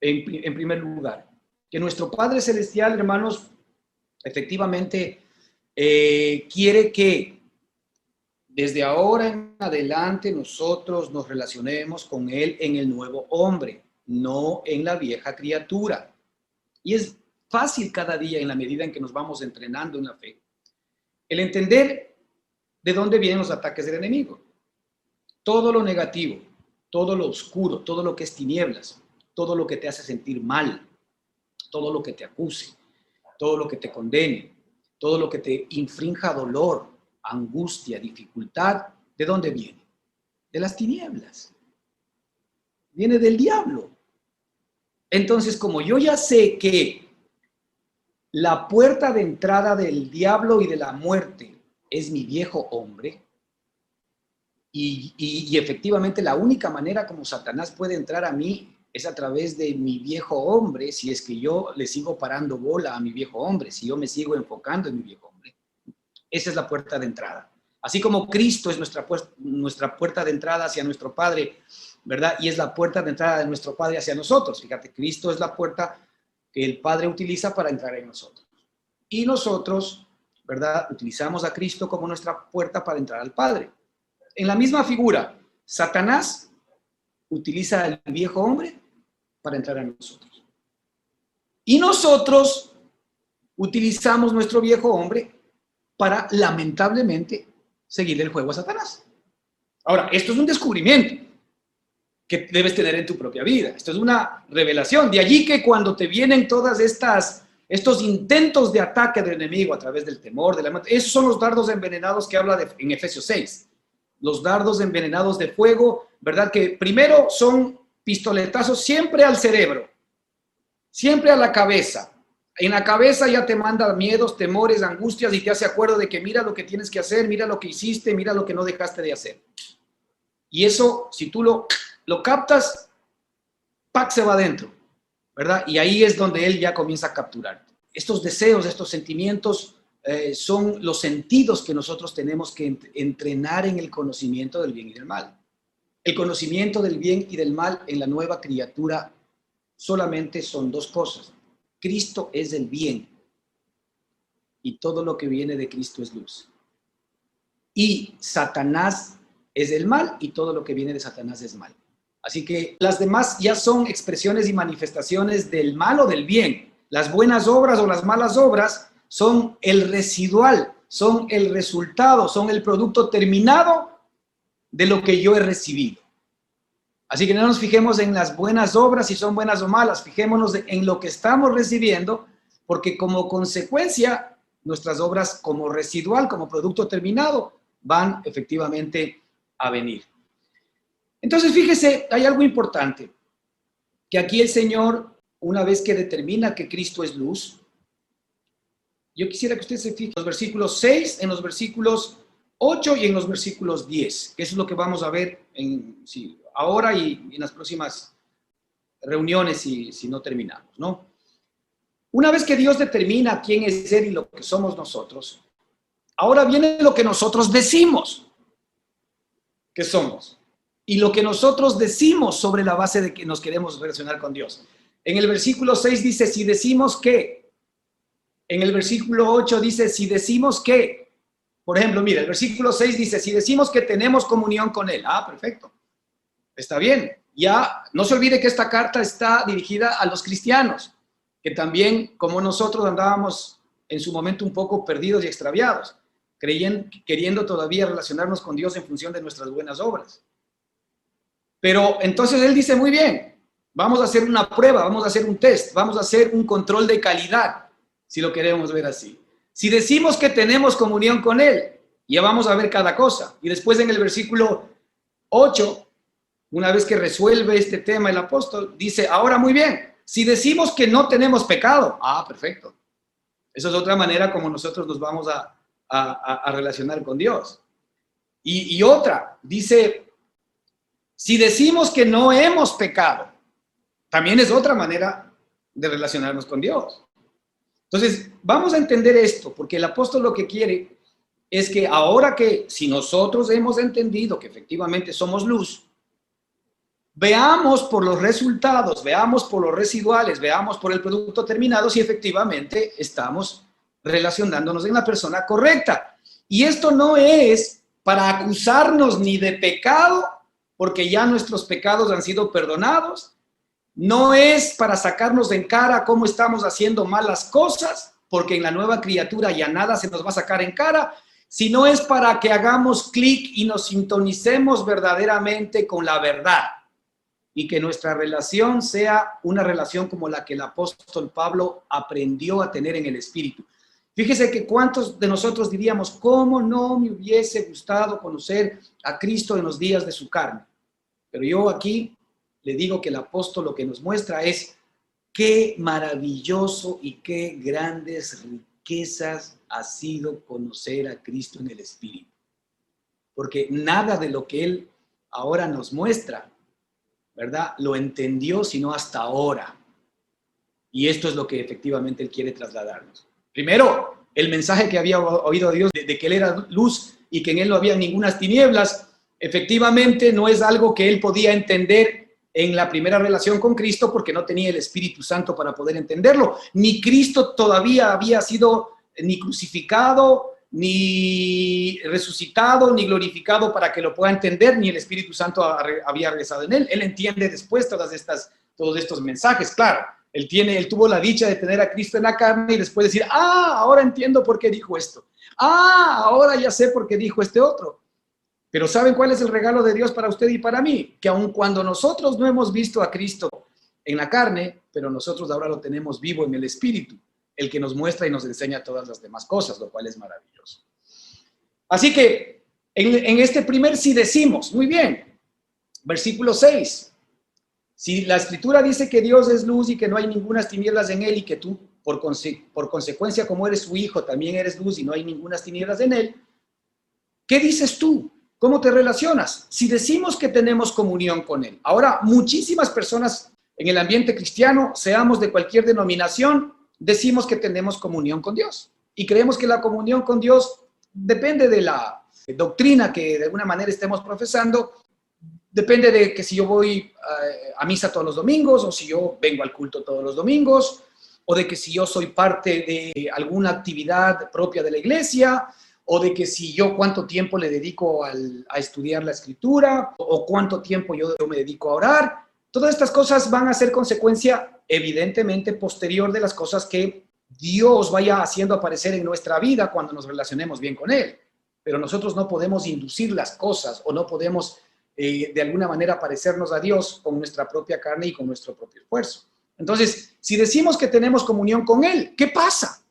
en primer lugar, que nuestro Padre Celestial, hermanos, efectivamente quiere que desde ahora en adelante nosotros nos relacionemos con Él en el nuevo hombre, no en la vieja criatura. Y es fácil cada día en la medida en que nos vamos entrenando en la fe, el entender de dónde vienen los ataques del enemigo. Todo lo negativo, todo lo oscuro, todo lo que es tinieblas, todo lo que te hace sentir mal, todo lo que te acuse, todo lo que te condene, todo lo que te infrinja dolor, angustia, dificultad, ¿de dónde viene? De las tinieblas. Viene del diablo. Entonces, como yo ya sé que la puerta de entrada del diablo y de la muerte es mi viejo hombre, y efectivamente la única manera como Satanás puede entrar a mí es a través de mi viejo hombre, si es que yo le sigo parando bola a mi viejo hombre, si yo me sigo enfocando en mi viejo hombre. Esa es la puerta de entrada. Así como Cristo es nuestra puerta de entrada hacia nuestro Padre, ¿verdad? Y es la puerta de entrada de nuestro Padre hacia nosotros. Fíjate, Cristo es la puerta que el Padre utiliza para entrar en nosotros. Y nosotros, ¿verdad? Utilizamos a Cristo como nuestra puerta para entrar al Padre. En la misma figura, Satanás utiliza al viejo hombre para entrar a nosotros. Y nosotros utilizamos nuestro viejo hombre para, lamentablemente, seguir el juego a Satanás. Ahora, esto es un descubrimiento que debes tener en tu propia vida. Esto es una revelación. De allí que cuando te vienen todas estos intentos de ataque del enemigo a través del temor, de la muerte, esos son los dardos envenenados que habla en Efesios 6. Los dardos envenenados de fuego, ¿verdad? Que primero son pistoletazos siempre al cerebro, siempre a la cabeza. En la cabeza ya te manda miedos, temores, angustias y te hace acuerdo de que mira lo que tienes que hacer, mira lo que hiciste, mira lo que no dejaste de hacer. Y eso, si tú lo captas, ¡pac! Se va adentro, ¿verdad? Y ahí es donde él ya comienza a capturar. Estos deseos, estos sentimientos son los sentidos que nosotros tenemos que entrenar en el conocimiento del bien y del mal. El conocimiento del bien y del mal en la nueva criatura solamente son dos cosas. Cristo es el bien y todo lo que viene de Cristo es luz. Y Satanás es el mal y todo lo que viene de Satanás es mal. Así que las demás ya son expresiones y manifestaciones del mal o del bien. Las buenas obras o las malas obras son el residual, son el resultado, son el producto terminado de lo que yo he recibido. Así que no nos fijemos en las buenas obras, si son buenas o malas, fijémonos en lo que estamos recibiendo, porque como consecuencia, nuestras obras como residual, como producto terminado, van efectivamente a venir. Entonces, fíjese, hay algo importante, que aquí el Señor, una vez que determina que Cristo es luz, yo quisiera que usted se fije en los versículos 6, en los versículos 8 y en los versículos 10, que eso es lo que vamos a ver ahora y en las próximas reuniones si no terminamos, ¿no? Una vez que Dios determina quién es Él y lo que somos nosotros, ahora viene lo que nosotros decimos que somos y lo que nosotros decimos sobre la base de que nos queremos relacionar con Dios. En el versículo 6 dice, si decimos que. En el versículo 8 dice, si decimos que. Por ejemplo, mira, el versículo 6 dice, si decimos que tenemos comunión con Él. Ah, perfecto. Está bien. Ya no se olvide que esta carta está dirigida a los cristianos, que también, como nosotros, andábamos en su momento un poco perdidos y extraviados, queriendo todavía relacionarnos con Dios en función de nuestras buenas obras. Pero entonces él dice, muy bien, vamos a hacer una prueba, vamos a hacer un test, vamos a hacer un control de calidad, si lo queremos ver así. Si decimos que tenemos comunión con Él, ya vamos a ver cada cosa. Y después en el versículo 8, una vez que resuelve este tema el apóstol, dice, ahora muy bien, si decimos que no tenemos pecado, perfecto. Esa es otra manera como nosotros nos vamos a relacionar con Dios. Y otra, dice, si decimos que no hemos pecado, también es otra manera de relacionarnos con Dios. Entonces, vamos a entender esto, porque el apóstol lo que quiere es que ahora que si nosotros hemos entendido que efectivamente somos luz, veamos por los resultados, veamos por los residuales, veamos por el producto terminado si efectivamente estamos relacionándonos en la persona correcta. Y esto no es para acusarnos ni de pecado, porque ya nuestros pecados han sido perdonados. No es para sacarnos en cara cómo estamos haciendo malas cosas, porque en la nueva criatura ya nada se nos va a sacar en cara, sino es para que hagamos clic y nos sintonicemos verdaderamente con la verdad y que nuestra relación sea una relación como la que el apóstol Pablo aprendió a tener en el Espíritu. Fíjese que cuántos de nosotros diríamos, ¿cómo no me hubiese gustado conocer a Cristo en los días de su carne? Pero yo aquí le digo que el apóstol lo que nos muestra es qué maravilloso y qué grandes riquezas ha sido conocer a Cristo en el Espíritu. Porque nada de lo que él ahora nos muestra, ¿verdad?, lo entendió sino hasta ahora. Y esto es lo que efectivamente él quiere trasladarnos. Primero, el mensaje que había oído de Dios de que él era luz y que en él no había ninguna tinieblas, efectivamente no es algo que él podía entender en la primera relación con Cristo porque no tenía el Espíritu Santo para poder entenderlo. Ni Cristo todavía había sido ni crucificado, ni resucitado, ni glorificado para que lo pueda entender, ni el Espíritu Santo había regresado en él. Él entiende después todos estos mensajes, claro. Él tuvo la dicha de tener a Cristo en la carne y después decir, ahora entiendo por qué dijo esto. Ahora ya sé por qué dijo este otro. Pero ¿saben cuál es el regalo de Dios para usted y para mí? Que aun cuando nosotros no hemos visto a Cristo en la carne, pero nosotros ahora lo tenemos vivo en el Espíritu, el que nos muestra y nos enseña todas las demás cosas, lo cual es maravilloso. Así que en este primer sí decimos, muy bien, versículo 6, si la Escritura dice que Dios es luz y que no hay ninguna tinieblas en él y que tú, por consecuencia, como eres su hijo, también eres luz y no hay ninguna tinieblas en él, ¿qué dices tú? ¿Cómo te relacionas? Si decimos que tenemos comunión con él. Ahora, muchísimas personas en el ambiente cristiano, seamos de cualquier denominación, decimos que tenemos comunión con Dios. Y creemos que la comunión con Dios depende de la doctrina que de alguna manera estemos profesando. Depende de que si yo voy a misa todos los domingos o si yo vengo al culto todos los domingos o de que si yo soy parte de alguna actividad propia de la iglesia o de que si yo cuánto tiempo le dedico a estudiar la Escritura o cuánto tiempo yo me dedico a orar. Todas estas cosas van a ser consecuencia evidentemente posterior de las cosas que Dios vaya haciendo aparecer en nuestra vida cuando nos relacionemos bien con Él. Pero nosotros no podemos inducir las cosas o no podemos de alguna manera parecernos a Dios con nuestra propia carne y con nuestro propio esfuerzo. Entonces, si decimos que tenemos comunión con Él, ¿qué pasa?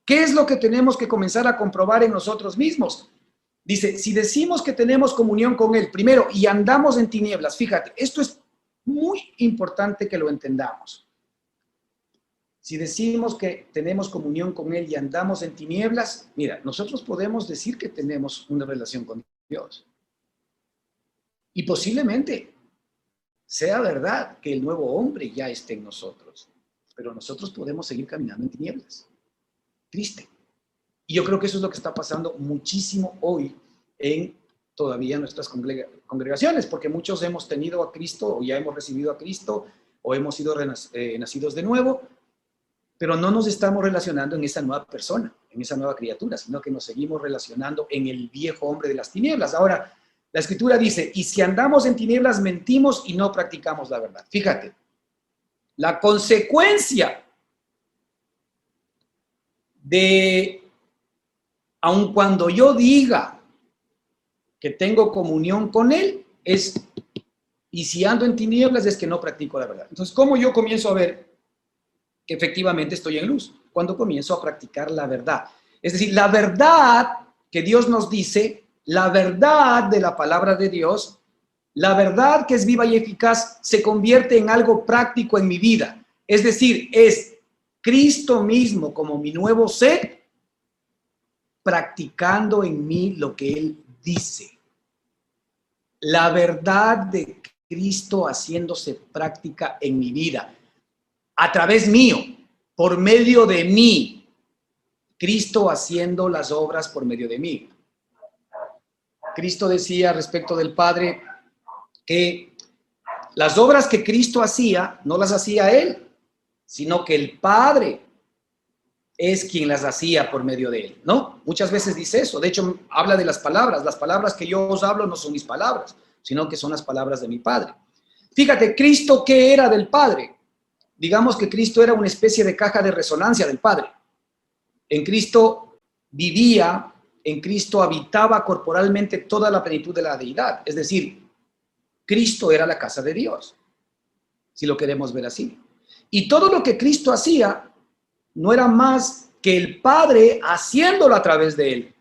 ¿Qué es lo que tenemos que comenzar a comprobar en nosotros mismos? Dice, si decimos que tenemos comunión con Él, primero, y andamos en tinieblas, fíjate, esto es muy importante que lo entendamos. Si decimos que tenemos comunión con Él y andamos en tinieblas, mira, nosotros podemos decir que tenemos una relación con Dios. Y posiblemente sea verdad que el nuevo hombre ya esté en nosotros, pero nosotros podemos seguir caminando en tinieblas. Triste. Y yo creo que eso es lo que está pasando muchísimo hoy en todavía nuestras congregaciones, porque muchos hemos tenido a Cristo o ya hemos recibido a Cristo o hemos sido nacidos de nuevo, pero no nos estamos relacionando en esa nueva persona, en esa nueva criatura, sino que nos seguimos relacionando en el viejo hombre de las tinieblas. Ahora, la Escritura dice, y si andamos en tinieblas, mentimos y no practicamos la verdad. Fíjate, la consecuencia de, aun cuando yo diga que tengo comunión con Él, es, y si ando en tinieblas, es que no practico la verdad. Entonces, ¿cómo yo comienzo a ver que efectivamente estoy en luz? Cuando comienzo a practicar la verdad. Es decir, la verdad que Dios nos dice, la verdad de la palabra de Dios, la verdad que es viva y eficaz, se convierte en algo práctico en mi vida. Es decir, es Cristo mismo como mi nuevo ser, practicando en mí lo que Él dice. La verdad de Cristo haciéndose práctica en mi vida, a través mío, por medio de mí, Cristo haciendo las obras por medio de mí. Cristo decía respecto del Padre que Las obras que Cristo hacía, no las hacía Él, sino que el Padre es quien las hacía por medio de Él, ¿no? Muchas veces dice eso. De hecho, habla de las palabras que yo os hablo no son mis palabras, sino que son las palabras de mi Padre. Fíjate, Cristo, ¿qué era del Padre? Digamos que Cristo era una especie de caja de resonancia del Padre. En Cristo vivía, en Cristo habitaba corporalmente toda la plenitud de la deidad. Es decir, Cristo era la casa de Dios, si lo queremos ver así. Y todo lo que Cristo hacía no era más que el Padre haciéndolo a través de Él.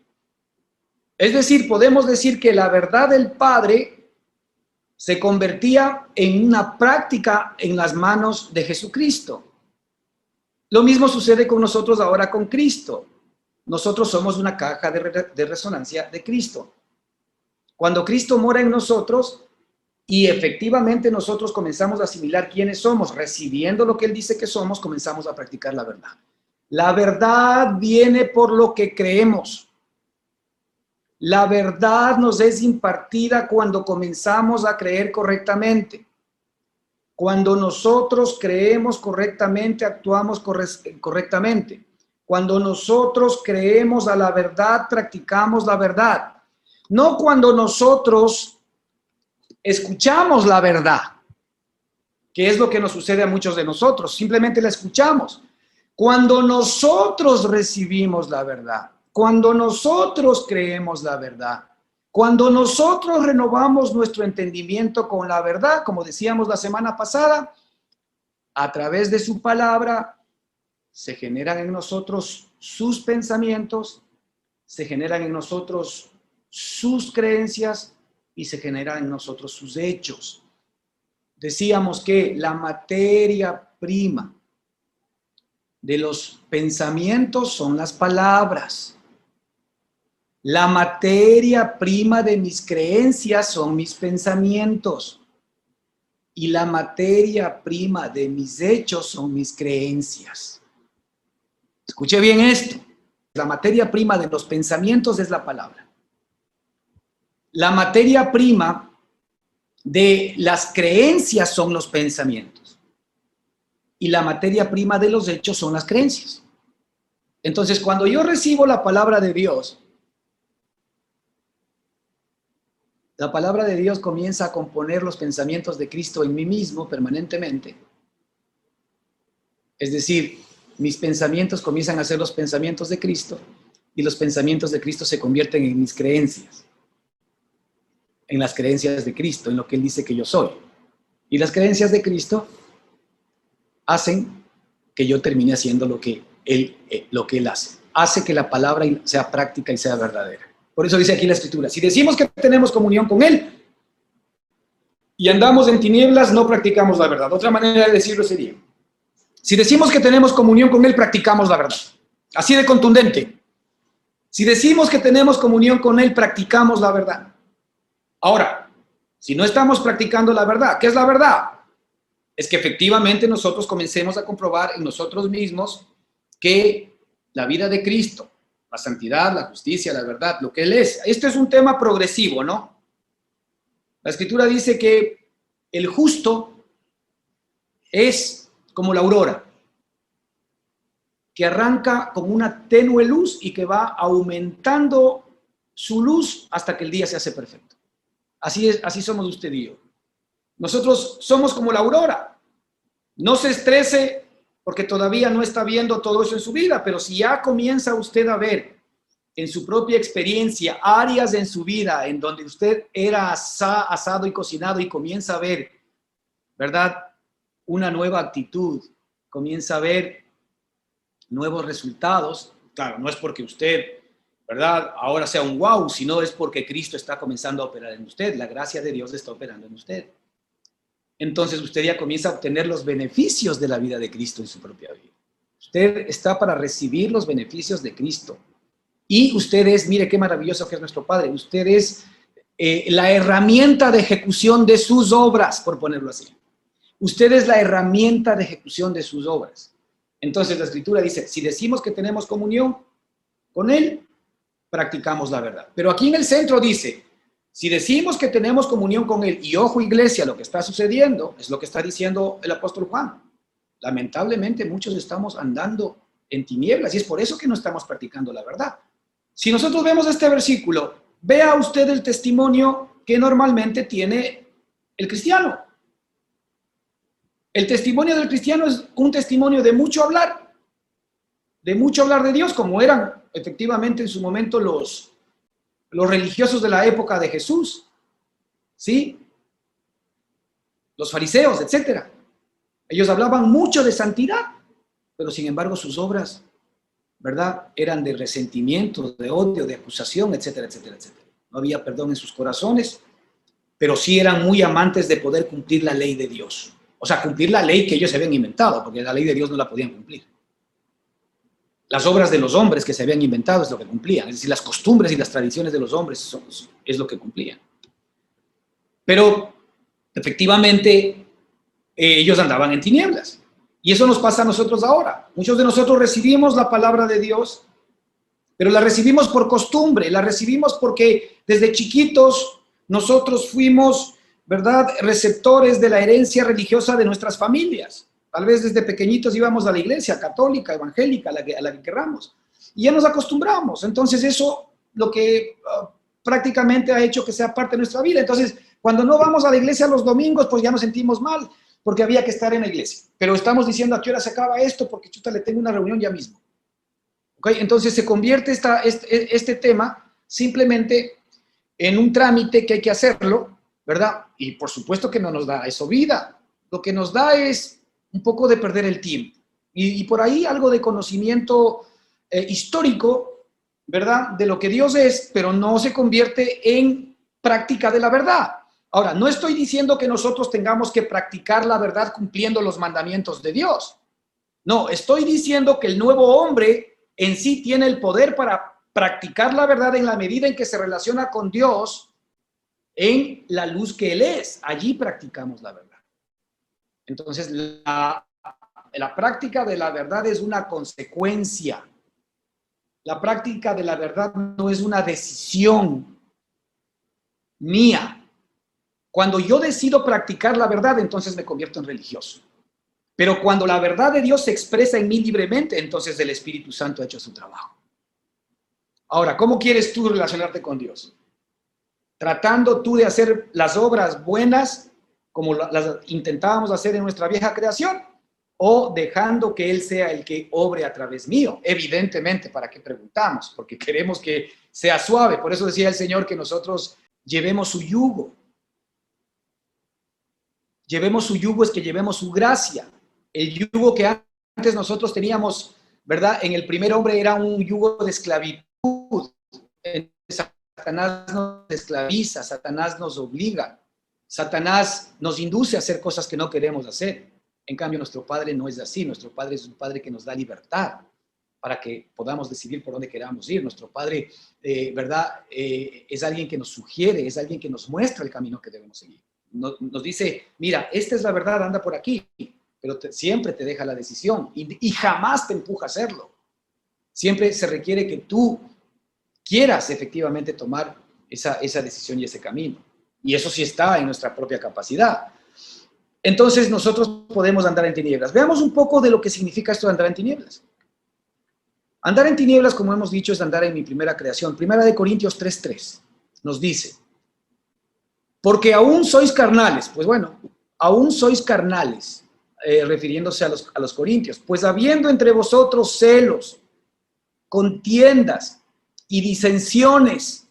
Es decir, podemos decir que la verdad del Padre se convertía en una práctica en las manos de Jesucristo. Lo mismo sucede con nosotros ahora con Cristo. Nosotros somos una caja de resonancia de Cristo. Cuando Cristo mora en nosotros y efectivamente nosotros comenzamos a asimilar quiénes somos, recibiendo lo que Él dice que somos, comenzamos a practicar la verdad. La verdad viene por lo que creemos. La verdad nos es impartida cuando comenzamos a creer correctamente. Cuando nosotros creemos correctamente, actuamos correctamente. Cuando nosotros creemos a la verdad, practicamos la verdad. No cuando nosotros escuchamos la verdad, que es lo que nos sucede a muchos de nosotros, simplemente la escuchamos. Cuando nosotros recibimos la verdad, cuando nosotros creemos la verdad, cuando nosotros renovamos nuestro entendimiento con la verdad, como decíamos la semana pasada, a través de su palabra, se generan en nosotros sus pensamientos, se generan en nosotros sus creencias y se generan en nosotros sus hechos. Decíamos que la materia prima de los pensamientos son las palabras. La materia prima de mis creencias son mis pensamientos. Y la materia prima de mis hechos son mis creencias. Escuche bien esto. La materia prima de los pensamientos es la palabra. La materia prima de las creencias son los pensamientos. Y la materia prima de los hechos son las creencias. Entonces, cuando yo recibo la palabra de Dios, la palabra de Dios comienza a componer los pensamientos de Cristo en mí mismo permanentemente. Es decir, mis pensamientos comienzan a ser los pensamientos de Cristo y los pensamientos de Cristo se convierten en mis creencias, en las creencias de Cristo, en lo que Él dice que yo soy. Y las creencias de Cristo hacen que yo termine haciendo lo que Él hace. Hace que la palabra sea práctica y sea verdadera. Por eso dice aquí la Escritura, si decimos que tenemos comunión con Él y andamos en tinieblas, no practicamos la verdad. Otra manera de decirlo sería, si decimos que tenemos comunión con Él, practicamos la verdad. Así de contundente. Si decimos que tenemos comunión con Él, practicamos la verdad. Ahora, si no estamos practicando la verdad, ¿qué es la verdad? Es que efectivamente nosotros comencemos a comprobar en nosotros mismos que la vida de Cristo, la santidad, la justicia, la verdad, lo que Él es. Esto es un tema progresivo, ¿no? La Escritura dice que el justo es como la aurora, que arranca como una tenue luz y que va aumentando su luz hasta que el día se hace perfecto. Así es, así somos usted y yo. Nosotros somos como la aurora. No se estrese porque todavía no está viendo todo eso en su vida, pero si ya comienza usted a ver en su propia experiencia áreas en su vida en donde usted era asado y cocinado y comienza a ver, ¿verdad?, una nueva actitud, comienza a ver nuevos resultados. Claro, no es porque usted, ¿verdad?, ahora sea un wow, sino es porque Cristo está comenzando a operar en usted. La gracia de Dios está operando en usted. Entonces usted ya comienza a obtener los beneficios de la vida de Cristo en su propia vida. Usted está para recibir los beneficios de Cristo. Y usted es, mire qué maravilloso que es nuestro Padre, usted es la herramienta de ejecución de sus obras, por ponerlo así. Usted es la herramienta de ejecución de sus obras. Entonces la Escritura dice, si decimos que tenemos comunión con Él, practicamos la verdad. Pero aquí en el centro dice, Si decimos que tenemos comunión con Él, y ojo iglesia, lo que está sucediendo es lo que está diciendo el apóstol Juan. Lamentablemente muchos estamos andando en tinieblas y es por eso que no estamos practicando la verdad. Si nosotros vemos este versículo, vea usted el testimonio que normalmente tiene el cristiano. El testimonio del cristiano es un testimonio de mucho hablar de Dios, como eran efectivamente en su momento los religiosos de la época de Jesús, ¿sí? Los fariseos, etcétera. Ellos hablaban mucho de santidad, pero sin embargo sus obras, ¿verdad?, eran de resentimiento, de odio, de acusación, etcétera, etcétera, etcétera. No había perdón en sus corazones, pero sí eran muy amantes de poder cumplir la ley de Dios. O sea, cumplir la ley que ellos se habían inventado, porque la ley de Dios no la podían cumplir. Las obras de los hombres que se habían inventado es lo que cumplían, es decir, las costumbres y las tradiciones de los hombres es lo que cumplían. Pero, efectivamente, ellos andaban en tinieblas. Y eso nos pasa a nosotros ahora. Muchos de nosotros recibimos la palabra de Dios, pero la recibimos por costumbre, la recibimos porque desde chiquitos nosotros fuimos, ¿verdad?, receptores de la herencia religiosa de nuestras familias. Tal vez desde pequeñitos íbamos a la iglesia católica, evangélica, a la que querramos, y ya nos acostumbramos. Entonces eso lo que prácticamente ha hecho que sea parte de nuestra vida. Entonces, cuando no vamos a la iglesia los domingos, pues ya nos sentimos mal, porque había que estar en la iglesia. Pero estamos diciendo, ¿a qué hora se acaba esto? Porque chuta, le tengo una reunión ya mismo. ¿Okay? Entonces se convierte este tema simplemente en un trámite que hay que hacerlo, ¿verdad? Y por supuesto que no nos da eso vida. Lo que nos da es un poco de perder el tiempo. Y por ahí algo de conocimiento histórico, ¿verdad?, de lo que Dios es, pero no se convierte en práctica de la verdad. Ahora, no estoy diciendo que nosotros tengamos que practicar la verdad cumpliendo los mandamientos de Dios. No, estoy diciendo que el nuevo hombre en sí tiene el poder para practicar la verdad en la medida en que se relaciona con Dios en la luz que Él es. Allí practicamos la verdad. Entonces, la práctica de la verdad es una consecuencia. La práctica de la verdad no es una decisión mía. Cuando yo decido practicar la verdad, entonces me convierto en religioso. Pero cuando la verdad de Dios se expresa en mí libremente, entonces el Espíritu Santo ha hecho su trabajo. Ahora, ¿cómo quieres tú relacionarte con Dios? Tratando tú de hacer las obras buenas como las intentábamos hacer en nuestra vieja creación, o dejando que Él sea el que obre a través mío. Evidentemente, ¿para qué preguntamos? Porque queremos que sea suave. Por eso decía el Señor que nosotros llevemos su yugo. Llevemos su yugo es que llevemos su gracia. El yugo que antes nosotros teníamos, ¿verdad?, en el primer hombre era un yugo de esclavitud. Satanás nos esclaviza, Satanás nos obliga, Satanás nos induce a hacer cosas que no queremos hacer. En cambio, nuestro Padre no es así. Nuestro Padre es un Padre que nos da libertad para que podamos decidir por dónde queramos ir. Nuestro Padre, ¿verdad?, es alguien que nos sugiere, es alguien que nos muestra el camino que debemos seguir. Nos dice, mira, esta es la verdad, anda por aquí, pero siempre te deja la decisión y jamás te empuja a hacerlo. Siempre se requiere que tú quieras efectivamente tomar esa decisión y ese camino. Y eso sí está en nuestra propia capacidad. Entonces nosotros podemos andar en tinieblas. Veamos un poco de lo que significa esto de andar en tinieblas. Andar en tinieblas, como hemos dicho, es andar en mi primera creación. Primera de Corintios 3:3 nos dice, porque aún sois carnales. Pues bueno, aún sois carnales, refiriéndose a los corintios. Pues habiendo entre vosotros celos, contiendas y disensiones,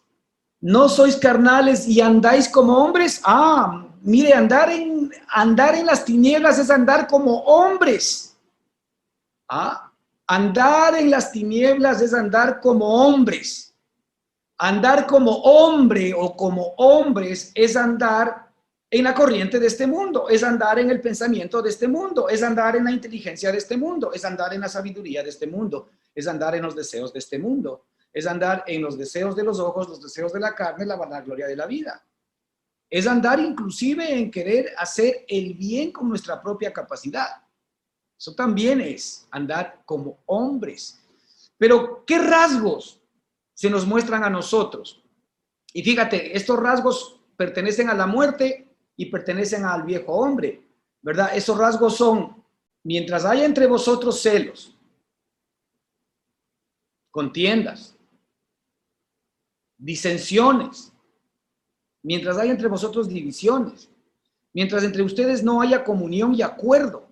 ¿no sois carnales y andáis como hombres? Mire, andar en las tinieblas es andar como hombres. Andar en las tinieblas es andar como hombres. Andar como hombre o como hombres es andar en la corriente de este mundo, es andar en el pensamiento de este mundo, es andar en la inteligencia de este mundo, es andar en la sabiduría de este mundo, es andar en los deseos de este mundo, es andar en los deseos de los ojos, los deseos de la carne, la vanagloria de la vida. Es andar inclusive en querer hacer el bien con nuestra propia capacidad. Eso también es andar como hombres. Pero, ¿qué rasgos se nos muestran a nosotros? Y fíjate, estos rasgos pertenecen a la muerte y pertenecen al viejo hombre, ¿verdad? Esos rasgos son, mientras haya entre vosotros celos, contiendas, disensiones, mientras haya entre vosotros divisiones, mientras entre ustedes no haya comunión y acuerdo,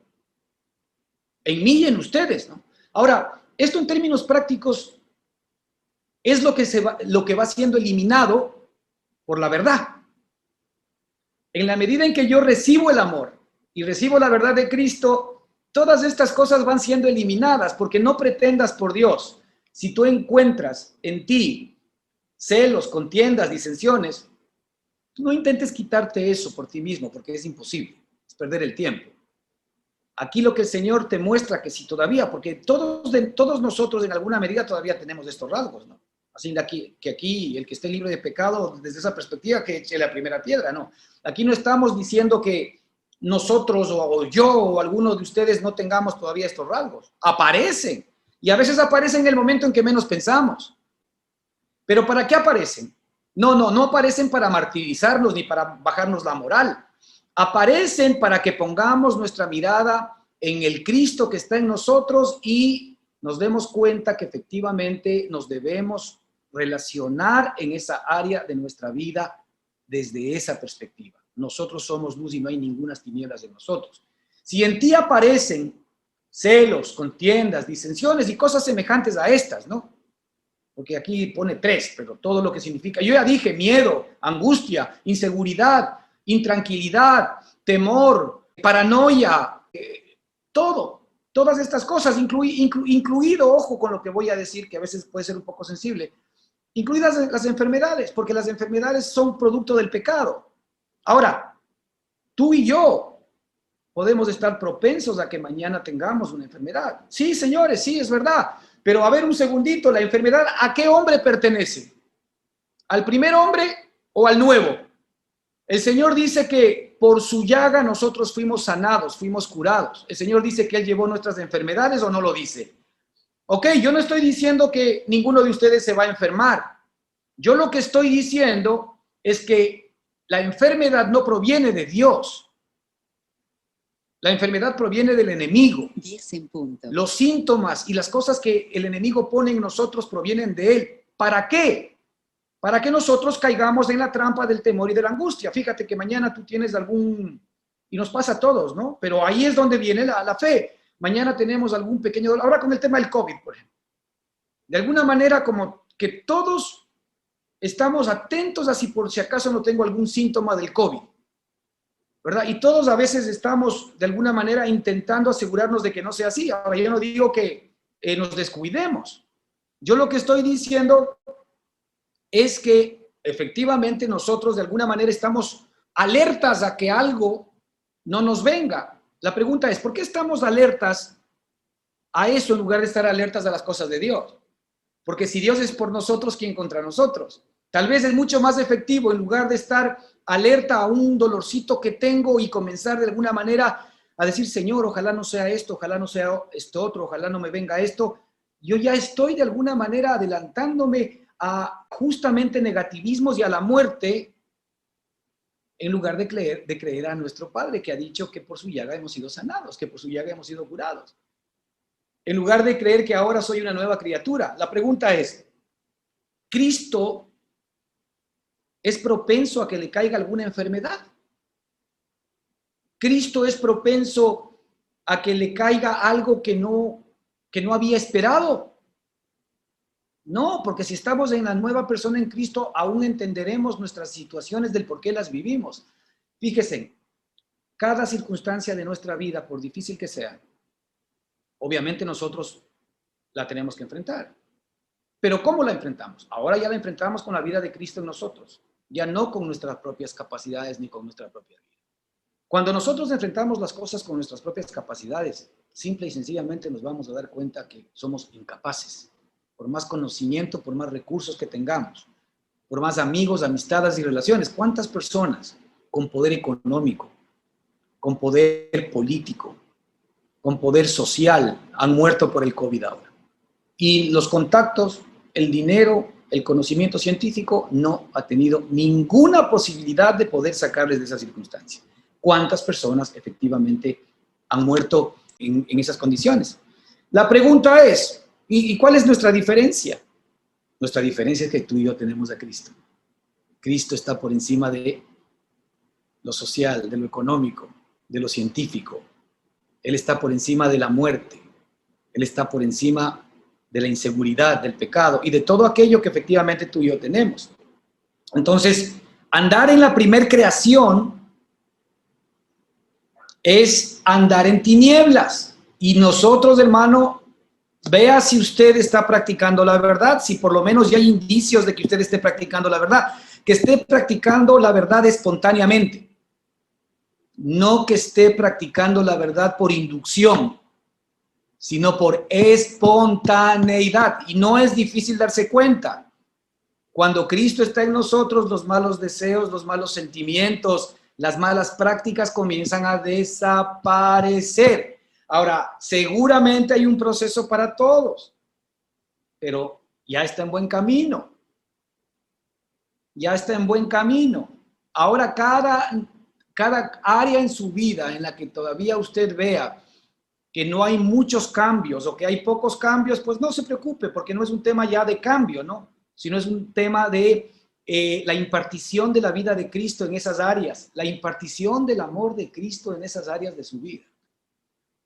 en mí y en ustedes, ¿no? Ahora, esto en términos prácticos es lo que va siendo eliminado por la verdad. En la medida en que yo recibo el amor y recibo la verdad de Cristo, todas estas cosas van siendo eliminadas, porque no pretendas por Dios. Si tú encuentras en ti celos, contiendas, disensiones, no intentes quitarte eso por ti mismo, porque es imposible, es perder el tiempo. Aquí lo que el Señor te muestra que si todavía, porque todos nosotros en alguna medida todavía tenemos estos rasgos, ¿no? Así que aquí el que esté libre de pecado, desde esa perspectiva, que eche la primera piedra, ¿no? Aquí no estamos diciendo que nosotros o yo o alguno de ustedes no tengamos todavía estos rasgos. Aparecen, y a veces aparecen en el momento en que menos pensamos. ¿Pero para qué aparecen? No aparecen para martirizarnos ni para bajarnos la moral. Aparecen para que pongamos nuestra mirada en el Cristo que está en nosotros y nos demos cuenta que efectivamente nos debemos relacionar en esa área de nuestra vida desde esa perspectiva. Nosotros somos luz y no hay ninguna tinieblas en nosotros. Si en ti aparecen celos, contiendas, disensiones y cosas semejantes a estas, ¿no? Porque aquí pone 3, pero todo lo que significa, yo ya dije, miedo, angustia, inseguridad, intranquilidad, temor, paranoia, todas estas cosas, incluido, ojo con lo que voy a decir, que a veces puede ser un poco sensible, incluidas las enfermedades, porque las enfermedades son producto del pecado. Ahora, tú y yo podemos estar propensos a que mañana tengamos una enfermedad. Sí, señores, sí, es verdad. Pero a ver un segundito, ¿la enfermedad a qué hombre pertenece? ¿Al primer hombre o al nuevo? El Señor dice que por su llaga nosotros fuimos sanados, fuimos curados. El Señor dice que Él llevó nuestras enfermedades, ¿o no lo dice? Ok, yo no estoy diciendo que ninguno de ustedes se va a enfermar. Yo lo que estoy diciendo es que la enfermedad no proviene de Dios. La enfermedad proviene del enemigo. 10 en punto. Los síntomas y las cosas que el enemigo pone en nosotros provienen de él. ¿Para qué? Para que nosotros caigamos en la trampa del temor y de la angustia. Fíjate que mañana tú tienes y nos pasa a todos, ¿no? Pero ahí es donde viene la fe. Mañana tenemos algún pequeño dolor. Ahora con el tema del COVID, por ejemplo. De alguna manera como que todos estamos atentos a si por si acaso no tengo algún síntoma del COVID, ¿verdad? Y todos a veces estamos de alguna manera intentando asegurarnos de que no sea así. Ahora yo no digo que nos descuidemos. Yo lo que estoy diciendo es que efectivamente nosotros de alguna manera estamos alertas a que algo no nos venga. La pregunta es, ¿por qué estamos alertas a eso en lugar de estar alertas a las cosas de Dios? Porque si Dios es por nosotros, ¿quién contra nosotros? Tal vez es mucho más efectivo en lugar de estar alerta a un dolorcito que tengo y comenzar de alguna manera a decir, Señor, ojalá no sea esto, ojalá no sea esto otro, ojalá no me venga esto. Yo ya estoy de alguna manera adelantándome a justamente negativismos y a la muerte en lugar de creer a nuestro Padre que ha dicho que por su llaga hemos sido sanados, que por su llaga hemos sido curados. En lugar de creer que ahora soy una nueva criatura. La pregunta es, ¿Cristo es propenso a que le caiga alguna enfermedad? ¿Cristo es propenso a que le caiga algo que no había esperado? No, porque si estamos en la nueva persona en Cristo, aún entenderemos nuestras situaciones del por qué las vivimos. Fíjense, cada circunstancia de nuestra vida, por difícil que sea, obviamente nosotros la tenemos que enfrentar. Pero ¿cómo la enfrentamos? Ahora ya la enfrentamos con la vida de Cristo en nosotros, ya no con nuestras propias capacidades ni con nuestra propia vida. Cuando nosotros enfrentamos las cosas con nuestras propias capacidades, simple y sencillamente nos vamos a dar cuenta que somos incapaces. Por más conocimiento, por más recursos que tengamos, por más amigos, amistades y relaciones. ¿Cuántas personas con poder económico, con poder político, con poder social han muerto por el COVID ahora? Y los contactos, el dinero el conocimiento científico no ha tenido ninguna posibilidad de poder sacarles de esa circunstancia. ¿Cuántas personas efectivamente han muerto en esas condiciones? La pregunta es, ¿y cuál es nuestra diferencia? Nuestra diferencia es que tú y yo tenemos a Cristo. Cristo está por encima de lo social, de lo económico, de lo científico. Él está por encima de la muerte. Él está por encima de la inseguridad, del pecado y de todo aquello que efectivamente tú y yo tenemos. Entonces, andar en la primer creación es andar en tinieblas. Y nosotros, hermano, vea si usted está practicando la verdad, si por lo menos ya hay indicios de que usted esté practicando la verdad, que esté practicando la verdad espontáneamente, no que esté practicando la verdad por inducción, sino por espontaneidad. Y no es difícil darse cuenta. Cuando Cristo está en nosotros, los malos deseos, los malos sentimientos, las malas prácticas comienzan a desaparecer. Ahora, seguramente hay un proceso para todos, pero ya está en buen camino. Ya está en buen camino. Ahora, cada área en su vida en la que todavía usted vea que no hay muchos cambios o que hay pocos cambios, pues no se preocupe, porque no es un tema ya de cambio, ¿no? Sino es un tema de la impartición de la vida de Cristo en esas áreas, la impartición del amor de Cristo en esas áreas de su vida.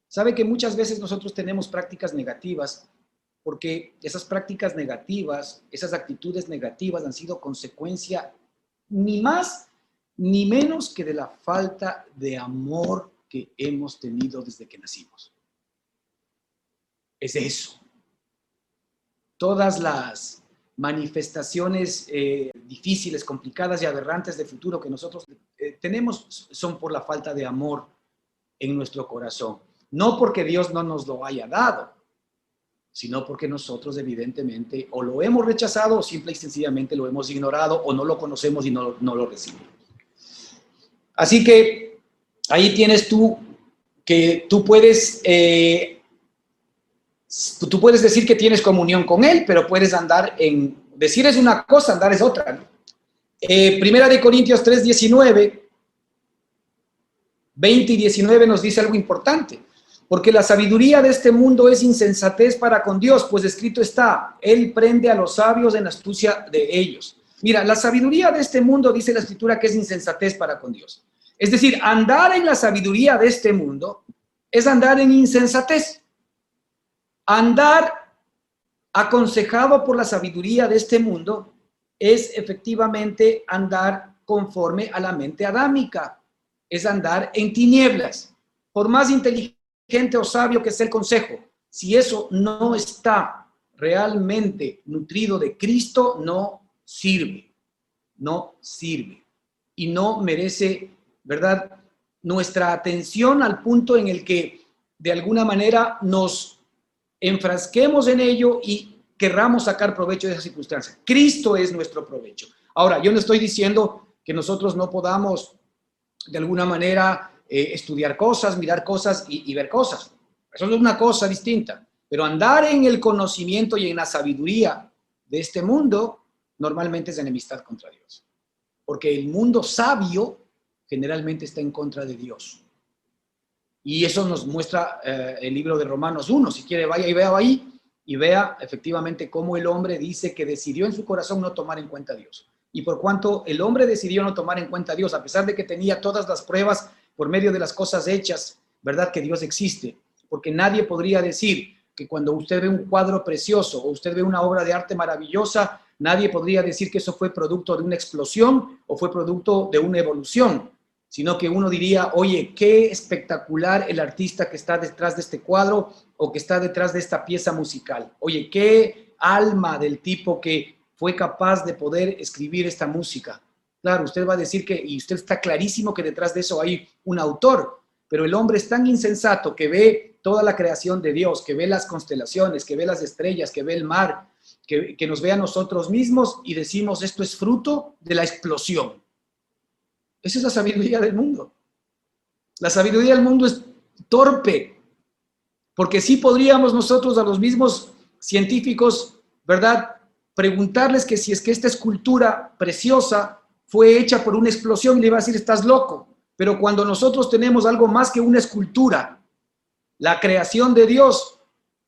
Sabe que muchas veces nosotros tenemos prácticas negativas porque esas prácticas negativas, esas actitudes negativas han sido consecuencia ni más ni menos que de la falta de amor que hemos tenido desde que nacimos. Es eso. Todas las manifestaciones difíciles, complicadas y aberrantes de futuro que nosotros tenemos son por la falta de amor en nuestro corazón. No porque Dios no nos lo haya dado, sino porque nosotros evidentemente o lo hemos rechazado o simple y sencillamente lo hemos ignorado o no lo conocemos y no lo recibimos. Así que ahí tienes tú que tú puedes decir que tienes comunión con Él, pero puedes andar en... Decir es una cosa, andar es otra, ¿no? Primera de Corintios 3, 19, 20 y 19 nos dice algo importante. Porque la sabiduría de este mundo es insensatez para con Dios, pues escrito está, Él prende a los sabios en la astucia de ellos. Mira, la sabiduría de este mundo, dice la Escritura, que es insensatez para con Dios. Es decir, andar en la sabiduría de este mundo es andar en insensatez. Andar aconsejado por la sabiduría de este mundo es efectivamente andar conforme a la mente adámica, es andar en tinieblas. Por más inteligente o sabio que sea el consejo, si eso no está realmente nutrido de Cristo, no sirve, y no merece, ¿verdad?, nuestra atención al punto en el que de alguna manera nos enfrasquemos en ello y querramos sacar provecho de esa circunstancia. Cristo es nuestro provecho. Ahora, yo no estoy diciendo que nosotros no podamos de alguna manera estudiar cosas, mirar cosas y ver cosas. Eso es una cosa distinta. Pero andar en el conocimiento y en la sabiduría de este mundo normalmente es enemistad contra Dios. Porque el mundo sabio generalmente está en contra de Dios. Y eso nos muestra el libro de Romanos 1. Si quiere, vaya y vea ahí y vea efectivamente cómo el hombre dice que decidió en su corazón no tomar en cuenta a Dios. Y por cuanto el hombre decidió no tomar en cuenta a Dios, a pesar de que tenía todas las pruebas por medio de las cosas hechas, ¿verdad?, que Dios existe. Porque nadie podría decir que cuando usted ve un cuadro precioso o usted ve una obra de arte maravillosa, nadie podría decir que eso fue producto de una explosión o fue producto de una evolución, sino que uno diría, oye, qué espectacular el artista que está detrás de este cuadro o que está detrás de esta pieza musical. Oye, qué alma del tipo que fue capaz de poder escribir esta música. Claro, usted va a decir que, y usted está clarísimo que detrás de eso hay un autor, pero el hombre es tan insensato que ve toda la creación de Dios, que ve las constelaciones, que ve las estrellas, que ve el mar, que nos ve a nosotros mismos y decimos, esto es fruto de la explosión. Esa es la sabiduría del mundo. La sabiduría del mundo es torpe, porque sí podríamos nosotros a los mismos científicos, ¿verdad?, preguntarles que si es que esta escultura preciosa fue hecha por una explosión, y le iba a decir, estás loco. Pero cuando nosotros tenemos algo más que una escultura, la creación de Dios,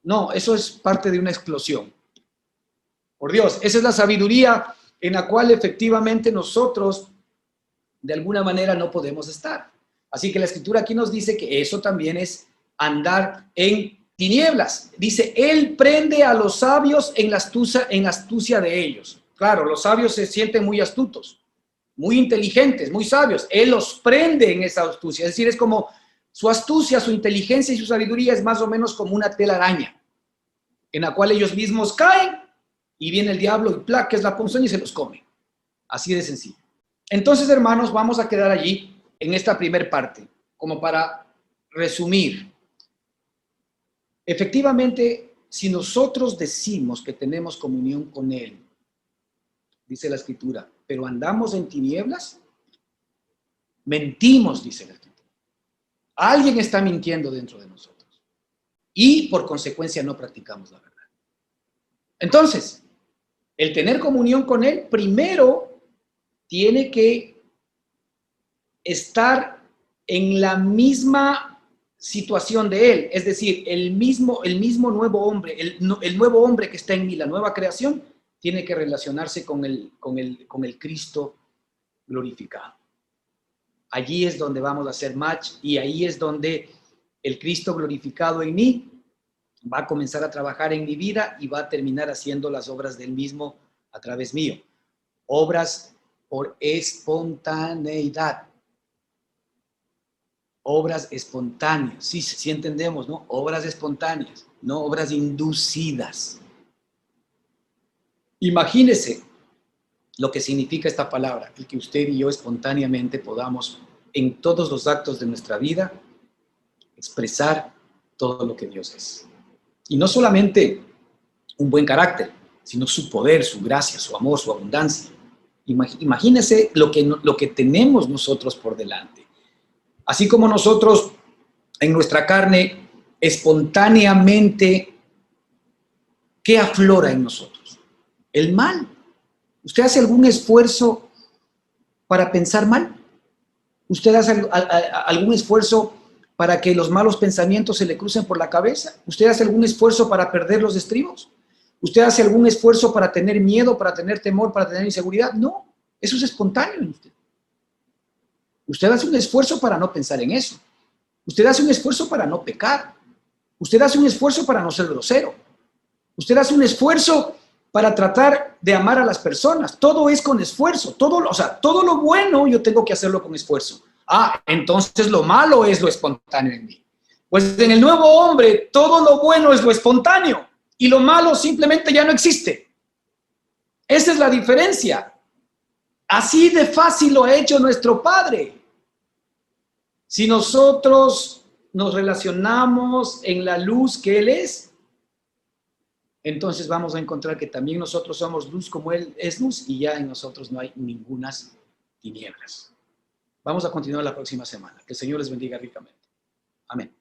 no, eso es parte de una explosión. Por Dios, esa es la sabiduría en la cual efectivamente nosotros de alguna manera no podemos estar. Así que la escritura aquí nos dice que eso también es andar en tinieblas. Dice, él prende a los sabios en la astucia de ellos. Claro, los sabios se sienten muy astutos, muy inteligentes, muy sabios. Él los prende en esa astucia. Es decir, es como su astucia, su inteligencia y su sabiduría es más o menos como una telaraña, en la cual ellos mismos caen y viene el diablo y ¡plac!, que es la punzón, y se los come. Así de sencillo. Entonces, hermanos, vamos a quedar allí en esta primera parte, como para resumir. Efectivamente, si nosotros decimos que tenemos comunión con Él, dice la Escritura, pero andamos en tinieblas, mentimos, dice la Escritura. Alguien está mintiendo dentro de nosotros y por consecuencia no practicamos la verdad. Entonces, el tener comunión con Él primero tiene que estar en la misma situación de Él, es decir, el mismo nuevo hombre, el nuevo hombre que está en mí, la nueva creación, tiene que relacionarse con el Cristo glorificado. Allí es donde vamos a hacer match y ahí es donde el Cristo glorificado en mí va a comenzar a trabajar en mi vida y va a terminar haciendo las obras del mismo a través mío. Obras por espontaneidad. Obras espontáneas. Sí entendemos, ¿no? Obras espontáneas, no obras inducidas. Imagínese lo que significa esta palabra, el que usted y yo espontáneamente podamos en todos los actos de nuestra vida expresar todo lo que Dios es. Y no solamente un buen carácter, sino su poder, su gracia, su amor, su abundancia. Imagínese lo que tenemos nosotros por delante. Así como nosotros en nuestra carne espontáneamente, ¿qué aflora en nosotros? El mal. ¿Usted hace algún esfuerzo para pensar mal? ¿Usted hace algún esfuerzo para que los malos pensamientos se le crucen por la cabeza? ¿Usted hace algún esfuerzo para perder los estribos? ¿Usted hace algún esfuerzo para tener miedo, para tener temor, para tener inseguridad? No, eso es espontáneo en usted. Usted hace un esfuerzo para no pensar en eso. Usted hace un esfuerzo para no pecar. Usted hace un esfuerzo para no ser grosero. Usted hace un esfuerzo para tratar de amar a las personas. Todo es con esfuerzo. Todo lo bueno yo tengo que hacerlo con esfuerzo. Entonces lo malo es lo espontáneo en mí. Pues en el nuevo hombre todo lo bueno es lo espontáneo y lo malo simplemente ya no existe. Esa es la diferencia. Así de fácil lo ha hecho nuestro Padre. Si nosotros nos relacionamos en la luz que Él es, entonces vamos a encontrar que también nosotros somos luz como Él es luz y ya en nosotros no hay ningunas tinieblas. Vamos a continuar la próxima semana. Que el Señor les bendiga ricamente. Amén.